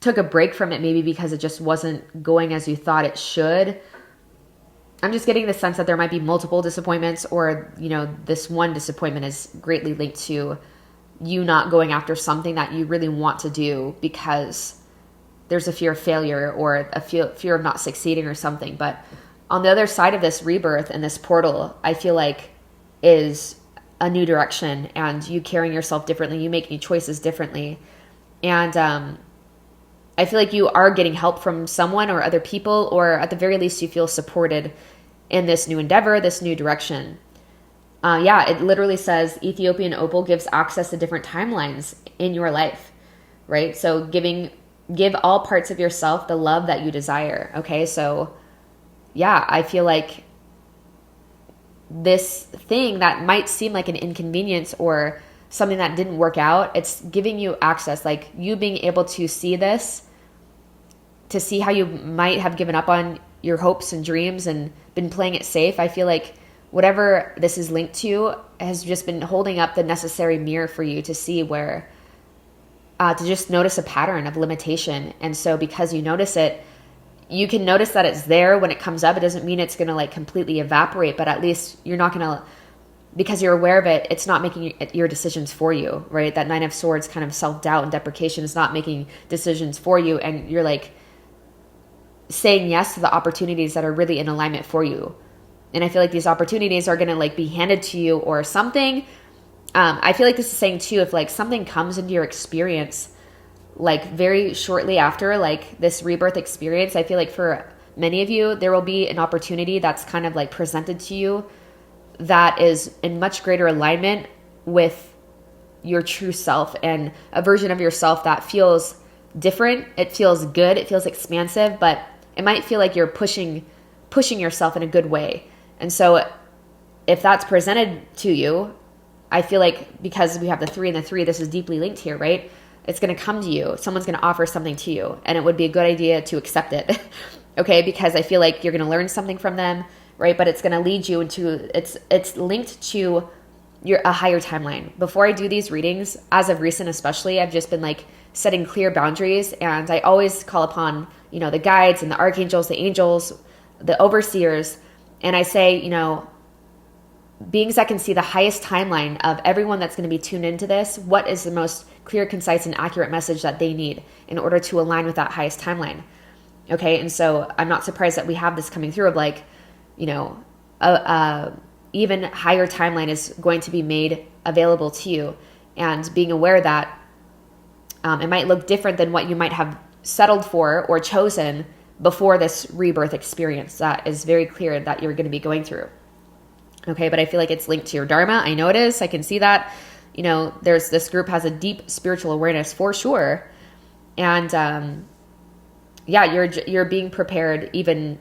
took a break from it, maybe because it just wasn't going as you thought it should. I'm just getting the sense that there might be multiple disappointments, or, you know, this one disappointment is greatly linked to you not going after something that you really want to do because there's a fear of failure or a fear of not succeeding or something. But on the other side of this rebirth and this portal, I feel like is a new direction, and you carrying yourself differently, you making choices differently. And I feel like you are getting help from someone or other people, or at the very least you feel supported in this new endeavor, this new direction. It literally says Ethiopian opal gives access to different timelines in your life, right? So give all parts of yourself the love that you desire. Okay, so yeah, I feel like this thing that might seem like an inconvenience or something that didn't work out, it's giving you access, like you being able to see this, to see how you might have given up on your hopes and dreams and been playing it safe. I feel like whatever this is linked to has just been holding up the necessary mirror for you to see where, to just notice a pattern of limitation. And so because you notice it, you can notice that it's there when it comes up. It doesn't mean it's going to like completely evaporate, but at least you're not going to, because you're aware of it, it's not making your decisions for you, right? That Nine of Swords kind of self-doubt and deprecation is not making decisions for you. And you're like saying yes to the opportunities that are really in alignment for you. And I feel like these opportunities are going to like be handed to you or something. I feel like this is saying too, if like something comes into your experience, like very shortly after like this rebirth experience, I feel like for many of you, there will be an opportunity that's kind of like presented to you that is in much greater alignment with your true self, and a version of yourself that feels different. It feels good. It feels expansive, but it might feel like you're pushing yourself in a good way. And so if that's presented to you, I feel like because we have the 3 and the 3, this is deeply linked here, right? It's going to come to you. Someone's going to offer something to you, and it would be a good idea to accept it. Okay? Because I feel like you're going to learn something from them, right? But it's going to lead you into, it's linked to a higher timeline. Before I do these readings, as of recent especially, I've just been like setting clear boundaries, and I always call upon, you know, the guides and the archangels, the angels, the overseers, and I say, you know, beings that can see the highest timeline of everyone that's going to be tuned into this, what is the most clear, concise, and accurate message that they need in order to align with that highest timeline. Okay, and so I'm not surprised that we have this coming through of like, you know, even higher timeline is going to be made available to you, and being aware that it might look different than what you might have settled for or chosen before this rebirth experience that is very clear that you're going to be going through. Okay, but I feel like it's linked to your dharma. I know it is. I can see that. You know, this group has a deep spiritual awareness for sure. And you're being prepared even,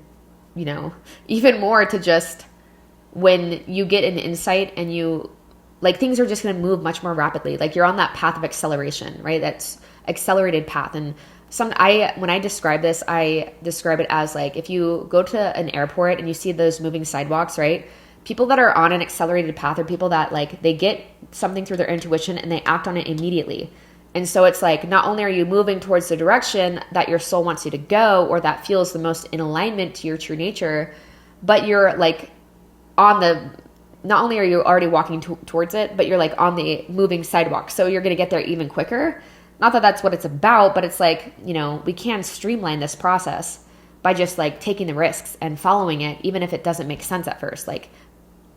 you know, even more to just, when you get an insight and you, like, things are just going to move much more rapidly. Like, you're on that path of acceleration, right? That's accelerated path. And when I describe this, I describe it as like, if you go to an airport and you see those moving sidewalks, right? People that are on an accelerated path are people that like, they get something through their intuition and they act on it immediately. And so it's like, not only are you moving towards the direction that your soul wants you to go, or that feels the most in alignment to your true nature, but you're like not only are you already walking towards it, but you're like on the moving sidewalk. So you're going to get there even quicker. Not that that's what it's about, but it's like, you know, we can streamline this process by just like taking the risks and following it, even if it doesn't make sense at first. Like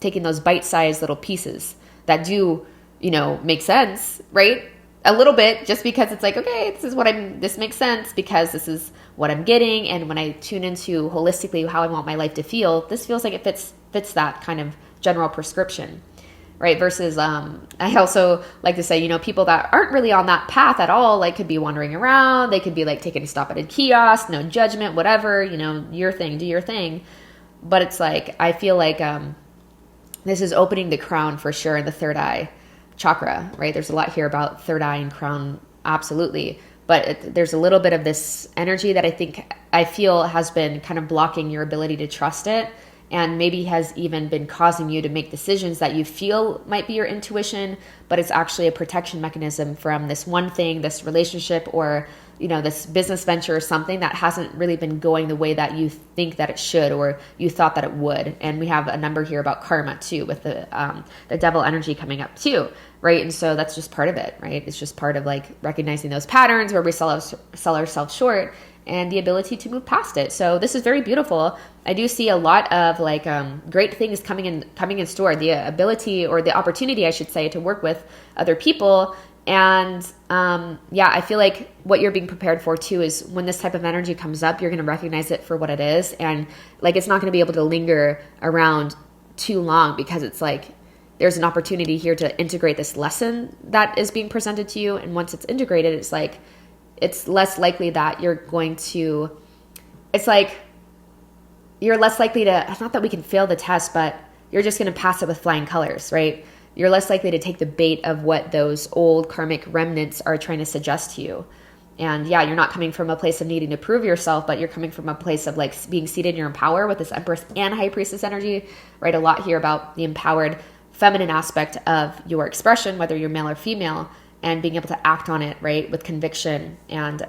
taking those bite-sized little pieces that do, you know, make sense, right? A little bit, just because it's like, okay, this makes sense because this is what I'm getting. And when I tune into holistically how I want my life to feel, this feels like it fits that kind of general prescription, right? Versus, I also like to say, you know, people that aren't really on that path at all, like could be wandering around. They could be like taking a stop at a kiosk, no judgment, whatever, you know, your thing, do your thing. But it's like, I feel like, this is opening the crown for sure, the third eye chakra, right? There's a lot here about third eye and crown, absolutely. but there's a little bit of this energy that I feel has been kind of blocking your ability to trust it, and maybe has even been causing you to make decisions that you feel might be your intuition, but it's actually a protection mechanism from this one thing, this relationship, or this business venture or something that hasn't really been going the way that you think that it should, or you thought that it would. And we have a number here about karma too, with the devil energy coming up too, right? And so that's just part of it, right? It's just part of like recognizing those patterns where we sell ourselves short, and the ability to move past it. So this is very beautiful. I do see a lot of like great things coming in store. The ability, or the opportunity, I should say, to work with other people. And I feel like what you're being prepared for too is when this type of energy comes up, you're going to recognize it for what it is. And like, it's not going to be able to linger around too long, because it's like there's an opportunity here to integrate this lesson that is being presented to you. And once it's integrated, it's like, it's less likely that you're going to, it's like, you're less likely to, not that we can fail the test, but you're just going to pass it with flying colors, right? You're less likely to take the bait of what those old karmic remnants are trying to suggest to you. And yeah, you're not coming from a place of needing to prove yourself, but you're coming from a place of like being seated in your power with this Empress and High Priestess energy, right? A lot here about the empowered feminine aspect of your expression, whether you're male or female, and being able to act on it, right, with conviction. And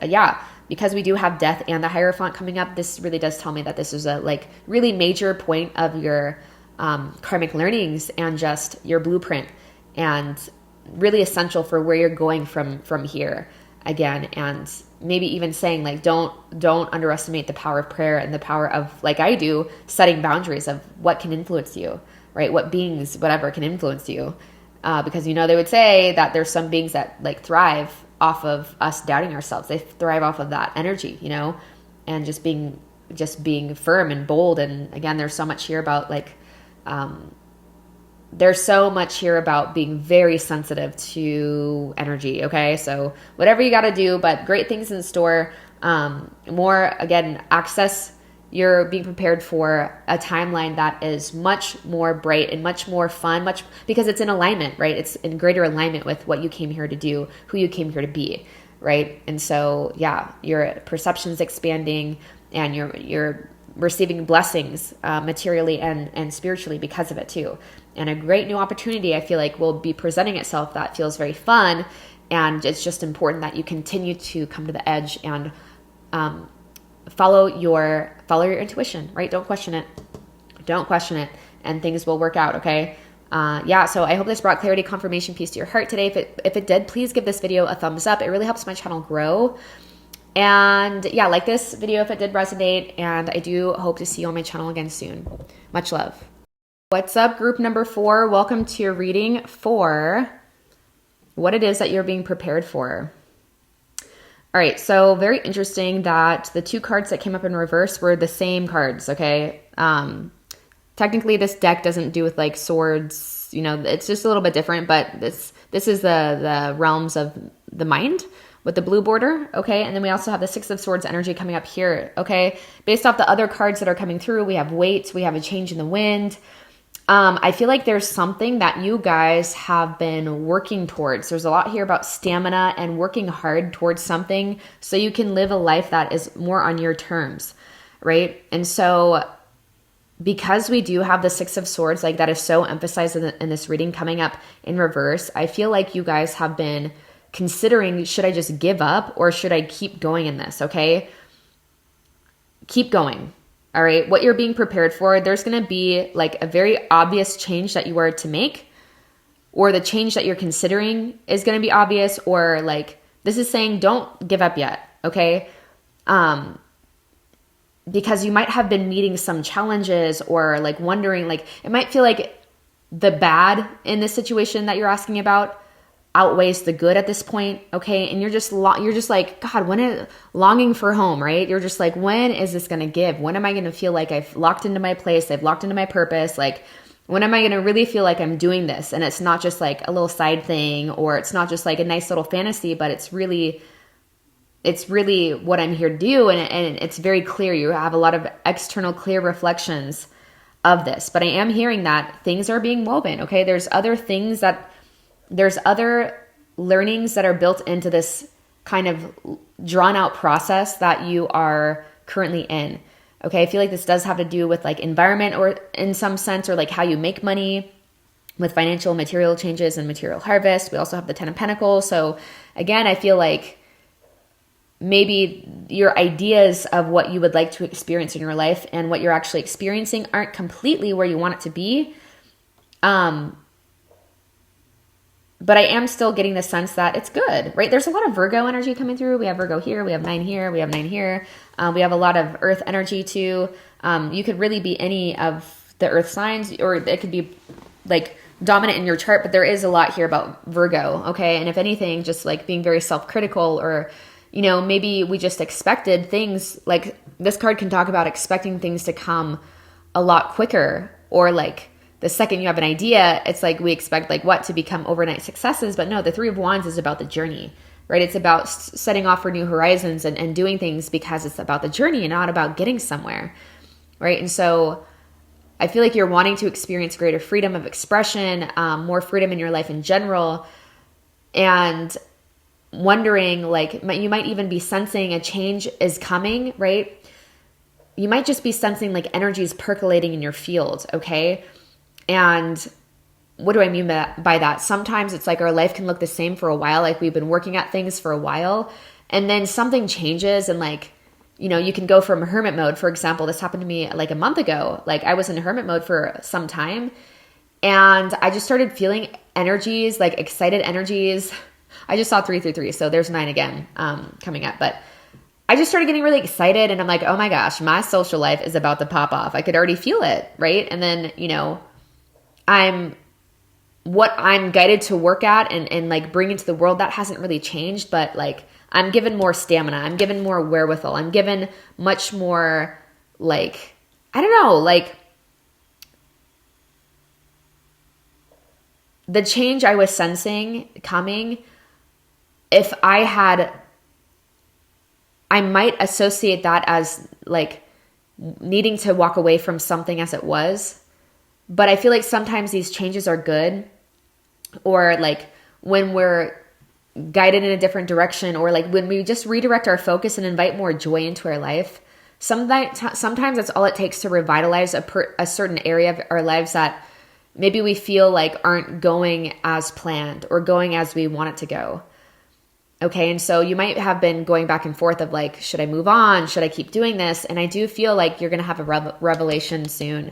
because we do have death and the Hierophant coming up, this really does tell me that this is a like really major point of your karmic learnings and just your blueprint, and really essential for where you're going from here again. And maybe even saying like, don't underestimate the power of prayer and the power of, like I do, setting boundaries of what can influence you, right? What beings, whatever, can influence you. Because they would say that there's some beings that like thrive off of us doubting ourselves. They thrive off of that energy, and just being firm and bold. And again, there's so much here about like, there's so much here about being very sensitive to energy. Okay. So whatever you got to do, but great things in store. More, again, access. You're being prepared for a timeline that is much more bright and much more fun, because it's in alignment, right? It's in greater alignment with what you came here to do, who you came here to be, right? And so, yeah, your perception's expanding, and you're receiving blessings materially and spiritually because of it too. And a great new opportunity, I feel like, will be presenting itself that feels very fun. And it's just important that you continue to come to the edge and follow your intuition, right? Don't question it, and things will work out. Okay. So I hope this brought clarity, confirmation, peace to your heart today. If it did, please give this video a thumbs up. It really helps my channel grow. And yeah, like this video if it did resonate, and I do hope to see you on my channel again soon. Much love. What's up, group number 4? Welcome to your reading for what it is that you're being prepared for. All right, so very interesting that the 2 cards that came up in reverse were the same cards, okay? Technically, this deck doesn't do with like swords, it's just a little bit different, but this is the realms of the mind with the blue border, okay? And then we also have the 6 of Swords energy coming up here, okay? Based off the other cards that are coming through, we have weight, we have a change in the wind. I feel like there's something that you guys have been working towards. There's a lot here about stamina and working hard towards something so you can live a life that is more on your terms, right? And so because we do have the 6 of Swords, like that is so emphasized in this reading coming up in reverse, I feel like you guys have been considering, should I just give up or should I keep going in this, okay? Keep going. All right, what you're being prepared for, there's going to be like a very obvious change that you are to make, or the change that you're considering is going to be obvious, or like this is saying don't give up yet, okay? Because you might have been meeting some challenges, or like wondering, like it might feel like the bad in this situation that you're asking about outweighs the good at this point, okay? And you're just like, God, longing for home, right? You're just like, when is this going to give? When am I going to feel like I've locked into my place? I've locked into my purpose? Like, when am I going to really feel like I'm doing this? And it's not just like a little side thing, or it's not just like a nice little fantasy, but it's really what I'm here to do. And it's very clear. You have a lot of external clear reflections of this, but I am hearing that things are being woven, okay? There's other learnings that are built into this kind of drawn out process that you are currently in. Okay, I feel like this does have to do with like environment, or in some sense, or like how you make money with financial material changes and material harvest. We also have the 10 of Pentacles. So again, I feel like maybe your ideas of what you would like to experience in your life and what you're actually experiencing aren't completely where you want it to be. But I am still getting the sense that it's good, right? There's a lot of Virgo energy coming through. We have Virgo here, we have 9 here, we have 9 here. We have a lot of earth energy too. You could really be any of the earth signs, or it could be like dominant in your chart, but there is a lot here about Virgo, okay? And if anything, just like being very self-critical, or, you know, maybe we just expected things, like this card can talk about expecting things to come a lot quicker, or like the second you have an idea, it's like we expect like what to become overnight successes. But no, the 3 of Wands is about the journey, right? It's about setting off for new horizons and doing things because it's about the journey and not about getting somewhere, right? And so I feel like you're wanting to experience greater freedom of expression, more freedom in your life in general, and wondering, like, you might even be sensing a change is coming, right? You might just be sensing like energy is percolating in your field, okay? And what do I mean by that? Sometimes it's like our life can look the same for a while, like we've been working at things for a while, and then something changes, and like, you know, you can go from hermit mode. For example, this happened to me like a month ago. Like I was in hermit mode for some time, and I just started feeling energies, like excited energies. I just saw 3 through 3, so there's 9 again coming up. But I just started getting really excited, and I'm like, oh my gosh, my social life is about to pop off. I could already feel it, right? And then, you know, what I'm guided to work at and like bring into the world, that hasn't really changed, but like I'm given more stamina. I'm given more wherewithal. I'm given much more, like, I don't know, like the change I was sensing coming, if I might associate that as like needing to walk away from something as it was. But I feel like sometimes these changes are good, or like when we're guided in a different direction, or like when we just redirect our focus and invite more joy into our life. Sometimes that's all it takes to revitalize a certain area of our lives that maybe we feel like aren't going as planned or going as we want it to go. Okay, and so you might have been going back and forth of like, should I move on? Should I keep doing this? And I do feel like you're going to have a revelation soon.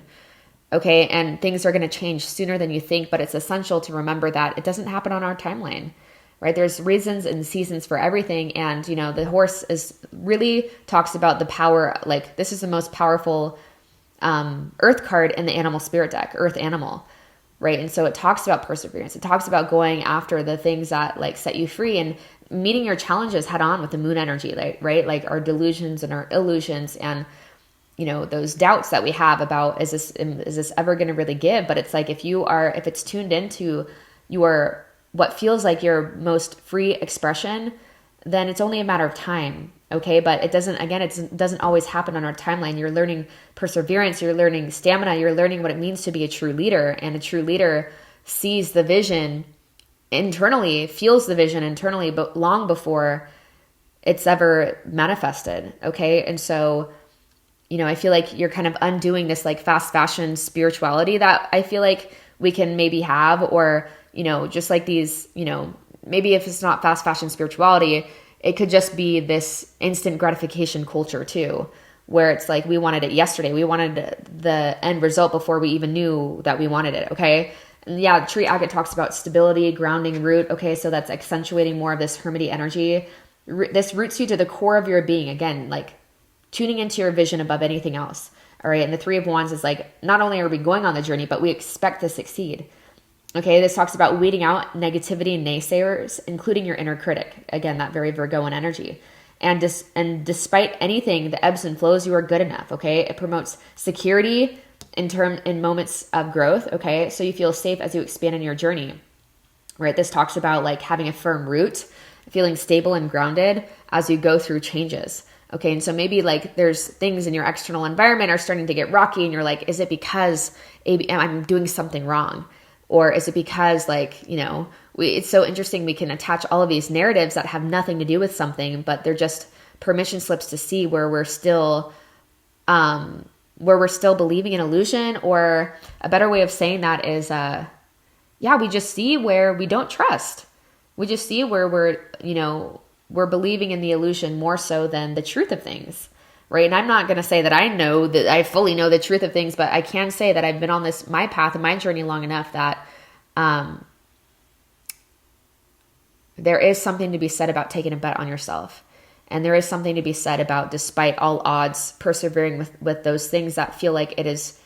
Okay, and things are going to change sooner than you think, but it's essential to remember that it doesn't happen on our timeline, right? There's reasons and seasons for everything. And, you know, the horse really talks about the power, like this is the most powerful earth card in the animal spirit deck, earth animal, right? And so it talks about perseverance. It talks about going after the things that like set you free and meeting your challenges head on with the moon energy, right? Like our delusions and our illusions, and you know, those doubts that we have about, is this ever going to really give? But it's like, if it's tuned into what feels like your most free expression, then it's only a matter of time. Okay. But it doesn't always happen on our timeline. You're learning perseverance, you're learning stamina, you're learning what it means to be a true leader. And a true leader sees the vision internally, feels the vision internally, but long before it's ever manifested. Okay. And so, you know, I feel like you're kind of undoing this like fast fashion spirituality that I feel like we can maybe have, or, you know, just like these, you know, maybe if it's not fast fashion spirituality, it could just be this instant gratification culture too, where it's like, we wanted it yesterday. We wanted the end result before we even knew that we wanted it. Okay. And yeah, the tree agate talks about stability, grounding, root. Okay. So that's accentuating more of this hermity energy. This roots you to the core of your being. Again, like tuning into your vision above anything else. All right. And the 3 of Wands is like, not only are we going on the journey, but we expect to succeed. Okay. This talks about weeding out negativity and naysayers, including your inner critic. Again, that very Virgoan energy. And despite anything, the ebbs and flows, you are good enough. Okay. It promotes security in moments of growth. Okay. So you feel safe as you expand in your journey, right? This talks about like having a firm root, feeling stable and grounded as you go through changes. Okay. And so maybe like there's things in your external environment are starting to get rocky, and you're like, is it because I'm doing something wrong? Or is it because like, you know, it's so interesting. We can attach all of these narratives that have nothing to do with something, but they're just permission slips to see where we're still believing in illusion. Or a better way of saying that is, we just see where we don't trust. We just see where we're believing in the illusion more so than the truth of things. Right. And I'm not going to say that I fully know the truth of things, but I can say that I've been on my path and my journey long enough that, there is something to be said about taking a bet on yourself. And there is something to be said about, despite all odds, persevering with those things that feel like it is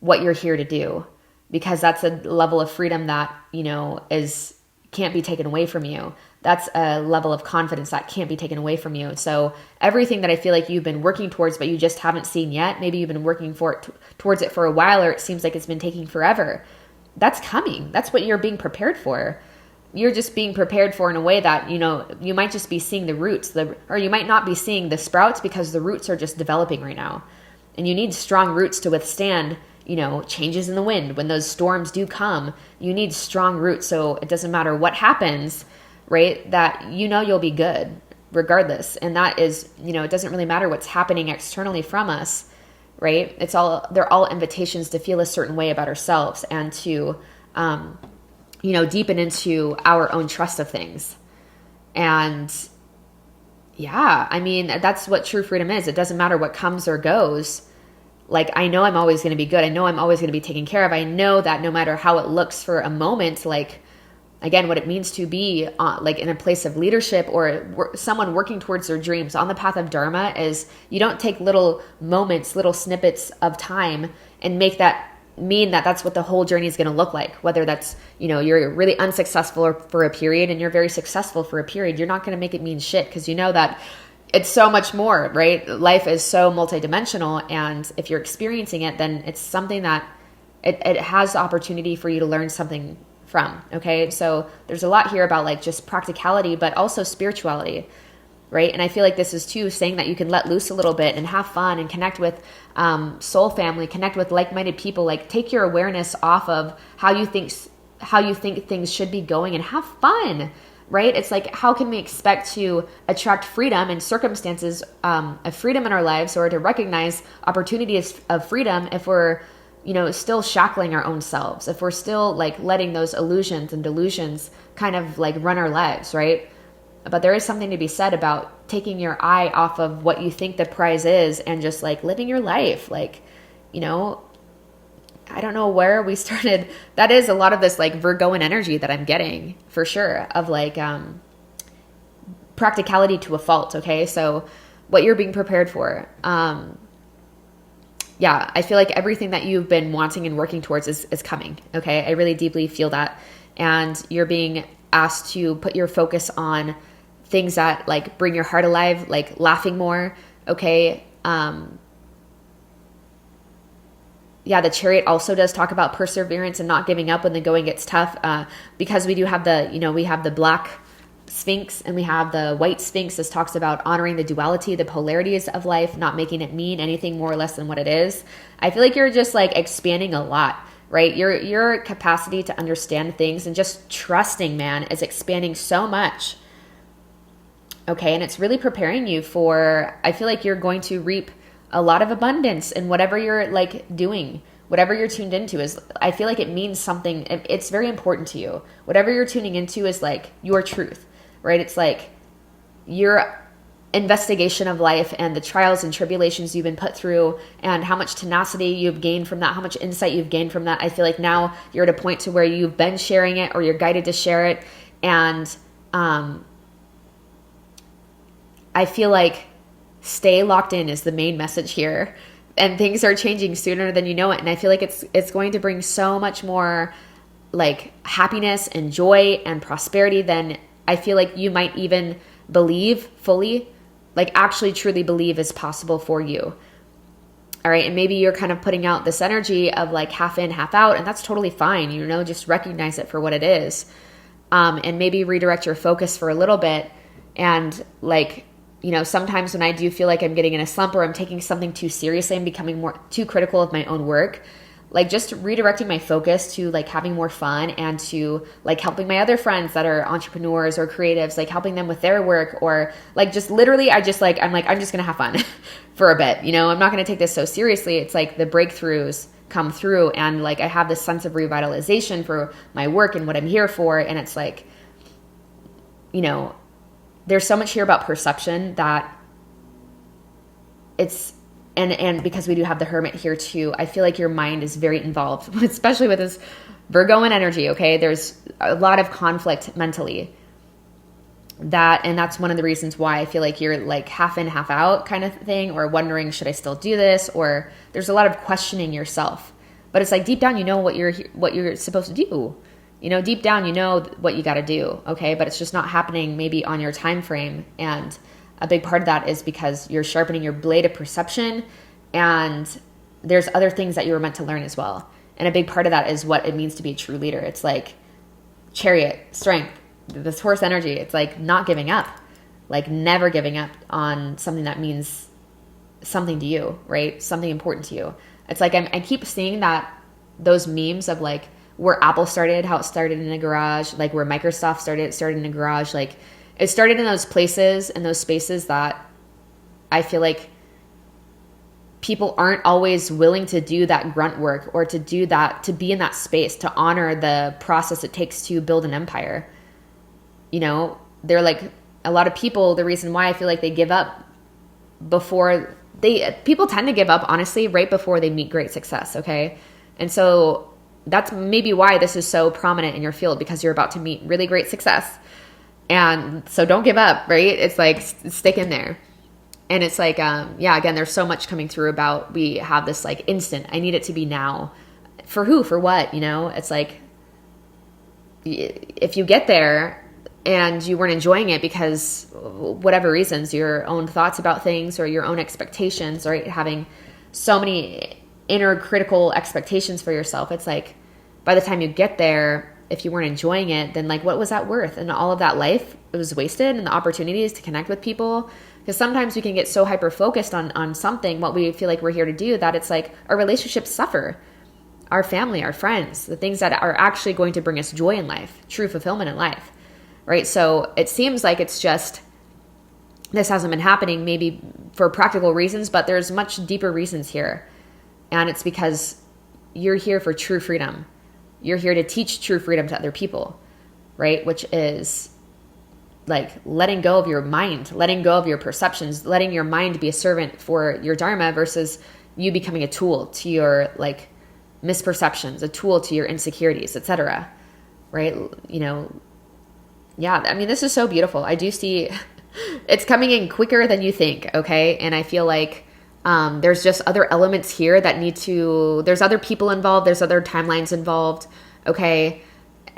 what you're here to do, because that's a level of freedom that, you know, can't be taken away from you. That's a level of confidence that can't be taken away from you. So everything that I feel like you've been working towards, but you just haven't seen yet, maybe you've been working towards it for a while, or it seems like it's been taking forever. That's coming. That's what you're being prepared for. You're just being prepared for in a way that, you know, you might just be seeing the roots, or you might not be seeing the sprouts because the roots are just developing right now. And you need strong roots to withstand, you know, changes in the wind. When those storms do come, you need strong roots. So it doesn't matter what happens, right? That, you know, you'll be good regardless. And that is, you know, it doesn't really matter what's happening externally from us, right? They're all invitations to feel a certain way about ourselves and to, you know, deepen into our own trust of things. And yeah, I mean, that's what true freedom is. It doesn't matter what comes or goes. Like, I know I'm always going to be good. I know I'm always going to be taken care of. I know that no matter how it looks for a moment, like, again, what it means to be like in a place of leadership or someone working towards their dreams on the path of Dharma is you don't take little moments, little snippets of time and make that mean that that's what the whole journey is going to look like. Whether that's, you know, you're really unsuccessful for a period and you're very successful for a period, you're not going to make it mean shit, because you know that it's so much more, right? Life is so multidimensional, and if you're experiencing it, then it's something that it has the opportunity for you to learn something from. Okay, so there's a lot here about like just practicality, but also spirituality, right? And I feel like this is too saying that you can let loose a little bit and have fun and connect with soul family, connect with like-minded people. Like, take your awareness off of how you think things should be going and have fun, right? It's like, how can we expect to attract freedom and circumstances of freedom in our lives, or to recognize opportunities of freedom, if we're, you know, still shackling our own selves, if we're still like letting those illusions and delusions kind of like run our lives, right? But there is something to be said about taking your eye off of what you think the prize is and just like living your life. Like, you know, I don't know where we started. That is a lot of this like Virgoan energy that I'm getting, for sure, of like practicality to a fault. Okay, so what you're being prepared for. Yeah, I feel like everything that you've been wanting and working towards is coming. Okay, I really deeply feel that. And you're being asked to put your focus on things that like bring your heart alive, like laughing more. Okay. Yeah, the Chariot also does talk about perseverance and not giving up when the going gets tough, because we do have we have the black Sphinx and we have the white Sphinx. This talks about honoring the duality, the polarities of life, not making it mean anything more or less than what it is. I feel like you're just like expanding a lot, right? Your capacity to understand things and just trusting, man, is expanding so much. Okay, and it's really preparing you for, I feel like you're going to reap a lot of abundance in whatever you're like doing, whatever you're tuned into. Is, I feel like it means something. It's very important to you. Whatever you're tuning into is like your truth, right? It's like your investigation of life and the trials and tribulations you've been put through and how much tenacity you've gained from that, how much insight you've gained from that. I feel like now you're at a point to where you've been sharing it or you're guided to share it. And I feel like stay locked in is the main message here, and things are changing sooner than you know it. And I feel like it's going to bring so much more like happiness and joy and prosperity than I feel like you might even believe fully, like actually truly believe is possible for you. All right. And maybe you're kind of putting out this energy of like half in, half out, and that's totally fine. You know, just recognize it for what it is. And maybe redirect your focus for a little bit. And like, you know, sometimes when I do feel like I'm getting in a slump or I'm taking something too seriously, I'm becoming too critical of my own work. like just redirecting my focus to like having more fun and to like helping my other friends that are entrepreneurs or creatives, like helping them with their work, or like just literally I'm just going to have fun for a bit. You know, I'm not going to take this so seriously. It's like the breakthroughs come through and like I have this sense of revitalization for my work and what I'm here for. And it's like, you know, there's so much here about perception that it's, and because we do have the Hermit here too, I feel like your mind is very involved, especially with this Virgoan energy, okay? There's a lot of conflict mentally. And that's one of the reasons why I feel like you're like half in, half out kind of thing, or wondering, should I still do this? Or there's a lot of questioning yourself. But it's like deep down, you know what you're supposed to do. You know, deep down, you know what you got to do, okay? But it's just not happening maybe on your time frame. And a big part of that is because you're sharpening your blade of perception, and there's other things that you were meant to learn as well. And a big part of that is what it means to be a true leader. It's like chariot, strength, this horse energy. It's like not giving up, like never giving up on something that means something to you, right? Something important to you. It's like I keep seeing that those memes of like where Apple started, how it started in a garage, like where Microsoft started in a garage. Like it started in those places and those spaces that I feel like people aren't always willing to do that grunt work, or to do that, to be in that space, to honor the process it takes to build an empire. You know, they're like a lot of people, the reason why I feel like they give up people tend to give up, honestly, right before they meet great success. Okay. And so that's maybe why this is so prominent in your field, because you're about to meet really great success. And so don't give up, right? It's like, stick in there. And it's like, again, there's so much coming through about, we have this like instant, I need it to be now. For who, for what, you know? It's like, if you get there and you weren't enjoying it because whatever reasons, your own thoughts about things or your own expectations, right? Having so many inner critical expectations for yourself. It's like, by the time you get there, if you weren't enjoying it, then like, what was that worth? And all of that life, it was wasted, and the opportunities to connect with people. Because sometimes we can get so hyper-focused on something, what we feel like we're here to do, that it's like our relationships suffer. Our family, our friends, the things that are actually going to bring us joy in life, true fulfillment in life, right? So it seems like it's just, this hasn't been happening maybe for practical reasons, but there's much deeper reasons here. And it's because you're here for true freedom. You're here to teach true freedom to other people, right? Which is like letting go of your mind, letting go of your perceptions, letting your mind be a servant for your dharma, versus you becoming a tool to your like misperceptions, a tool to your insecurities, etc. Right? You know, yeah, I mean, this is so beautiful. I do see it's coming in quicker than you think. Okay. And I feel like there's just other elements here that there's other people involved. There's other timelines involved. Okay.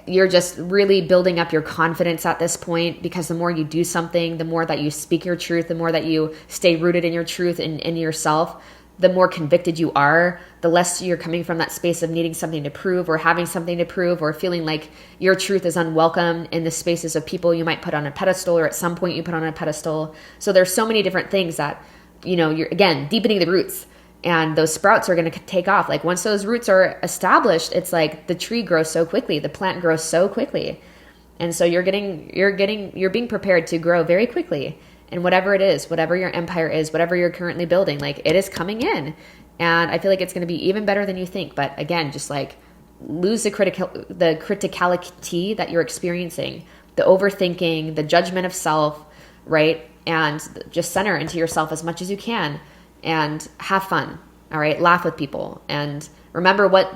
You're just really building up your confidence at this point, because the more you do something, the more that you speak your truth, the more that you stay rooted in your truth and in yourself, the more convicted you are, the less you're coming from that space of needing something to prove, or having something to prove, or feeling like your truth is unwelcome in the spaces of people you might put on a pedestal, or at some point you put on a pedestal. So there's so many different things that, you know, you're, again, deepening the roots, and those sprouts are going to take off. Like once those roots are established, it's like the tree grows so quickly, the plant grows so quickly. And so you're being prepared to grow very quickly. And whatever it is, whatever your empire is, whatever you're currently building, like it is coming in. And I feel like it's going to be even better than you think. But again, just like lose the criticality that you're experiencing, the overthinking, the judgment of self, right? And just center into yourself as much as you can and have fun. All right. Laugh with people, and remember what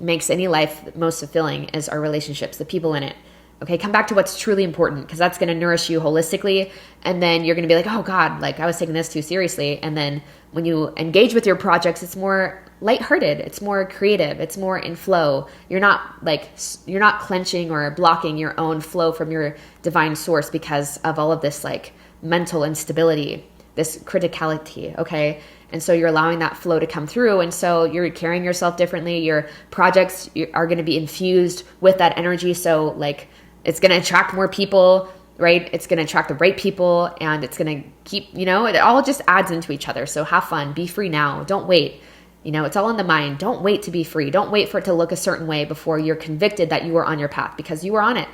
makes any life most fulfilling is our relationships, the people in it. Okay. Come back to what's truly important, because that's going to nourish you holistically. And then you're going to be like, oh God, like I was taking this too seriously. And then when you engage with your projects, it's more lighthearted. It's more creative. It's more in flow. You're not clenching or blocking your own flow from your divine source because of all of this like mental instability, this criticality. Okay. And so you're allowing that flow to come through. And so you're carrying yourself differently. Your projects are going to be infused with that energy. So like it's going to attract more people, right? It's going to attract the right people, and it's going to keep, you know, it all just adds into each other. So have fun, be free now. Don't wait. You know, it's all in the mind. Don't wait to be free. Don't wait for it to look a certain way before you're convicted that you are on your path, because you are on it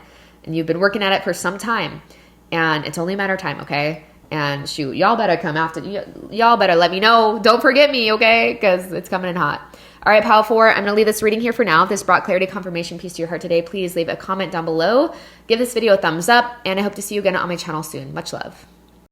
and you've been working at it for some time, and it's only a matter of time, okay? And shoot, y'all better come after, y'all better let me know. Don't forget me, okay? Because it's coming in hot. All right, Pile 4, I'm going to leave this reading here for now. If this brought clarity, confirmation, peace to your heart today, please leave a comment down below. Give this video a thumbs up, and I hope to see you again on my channel soon. Much love.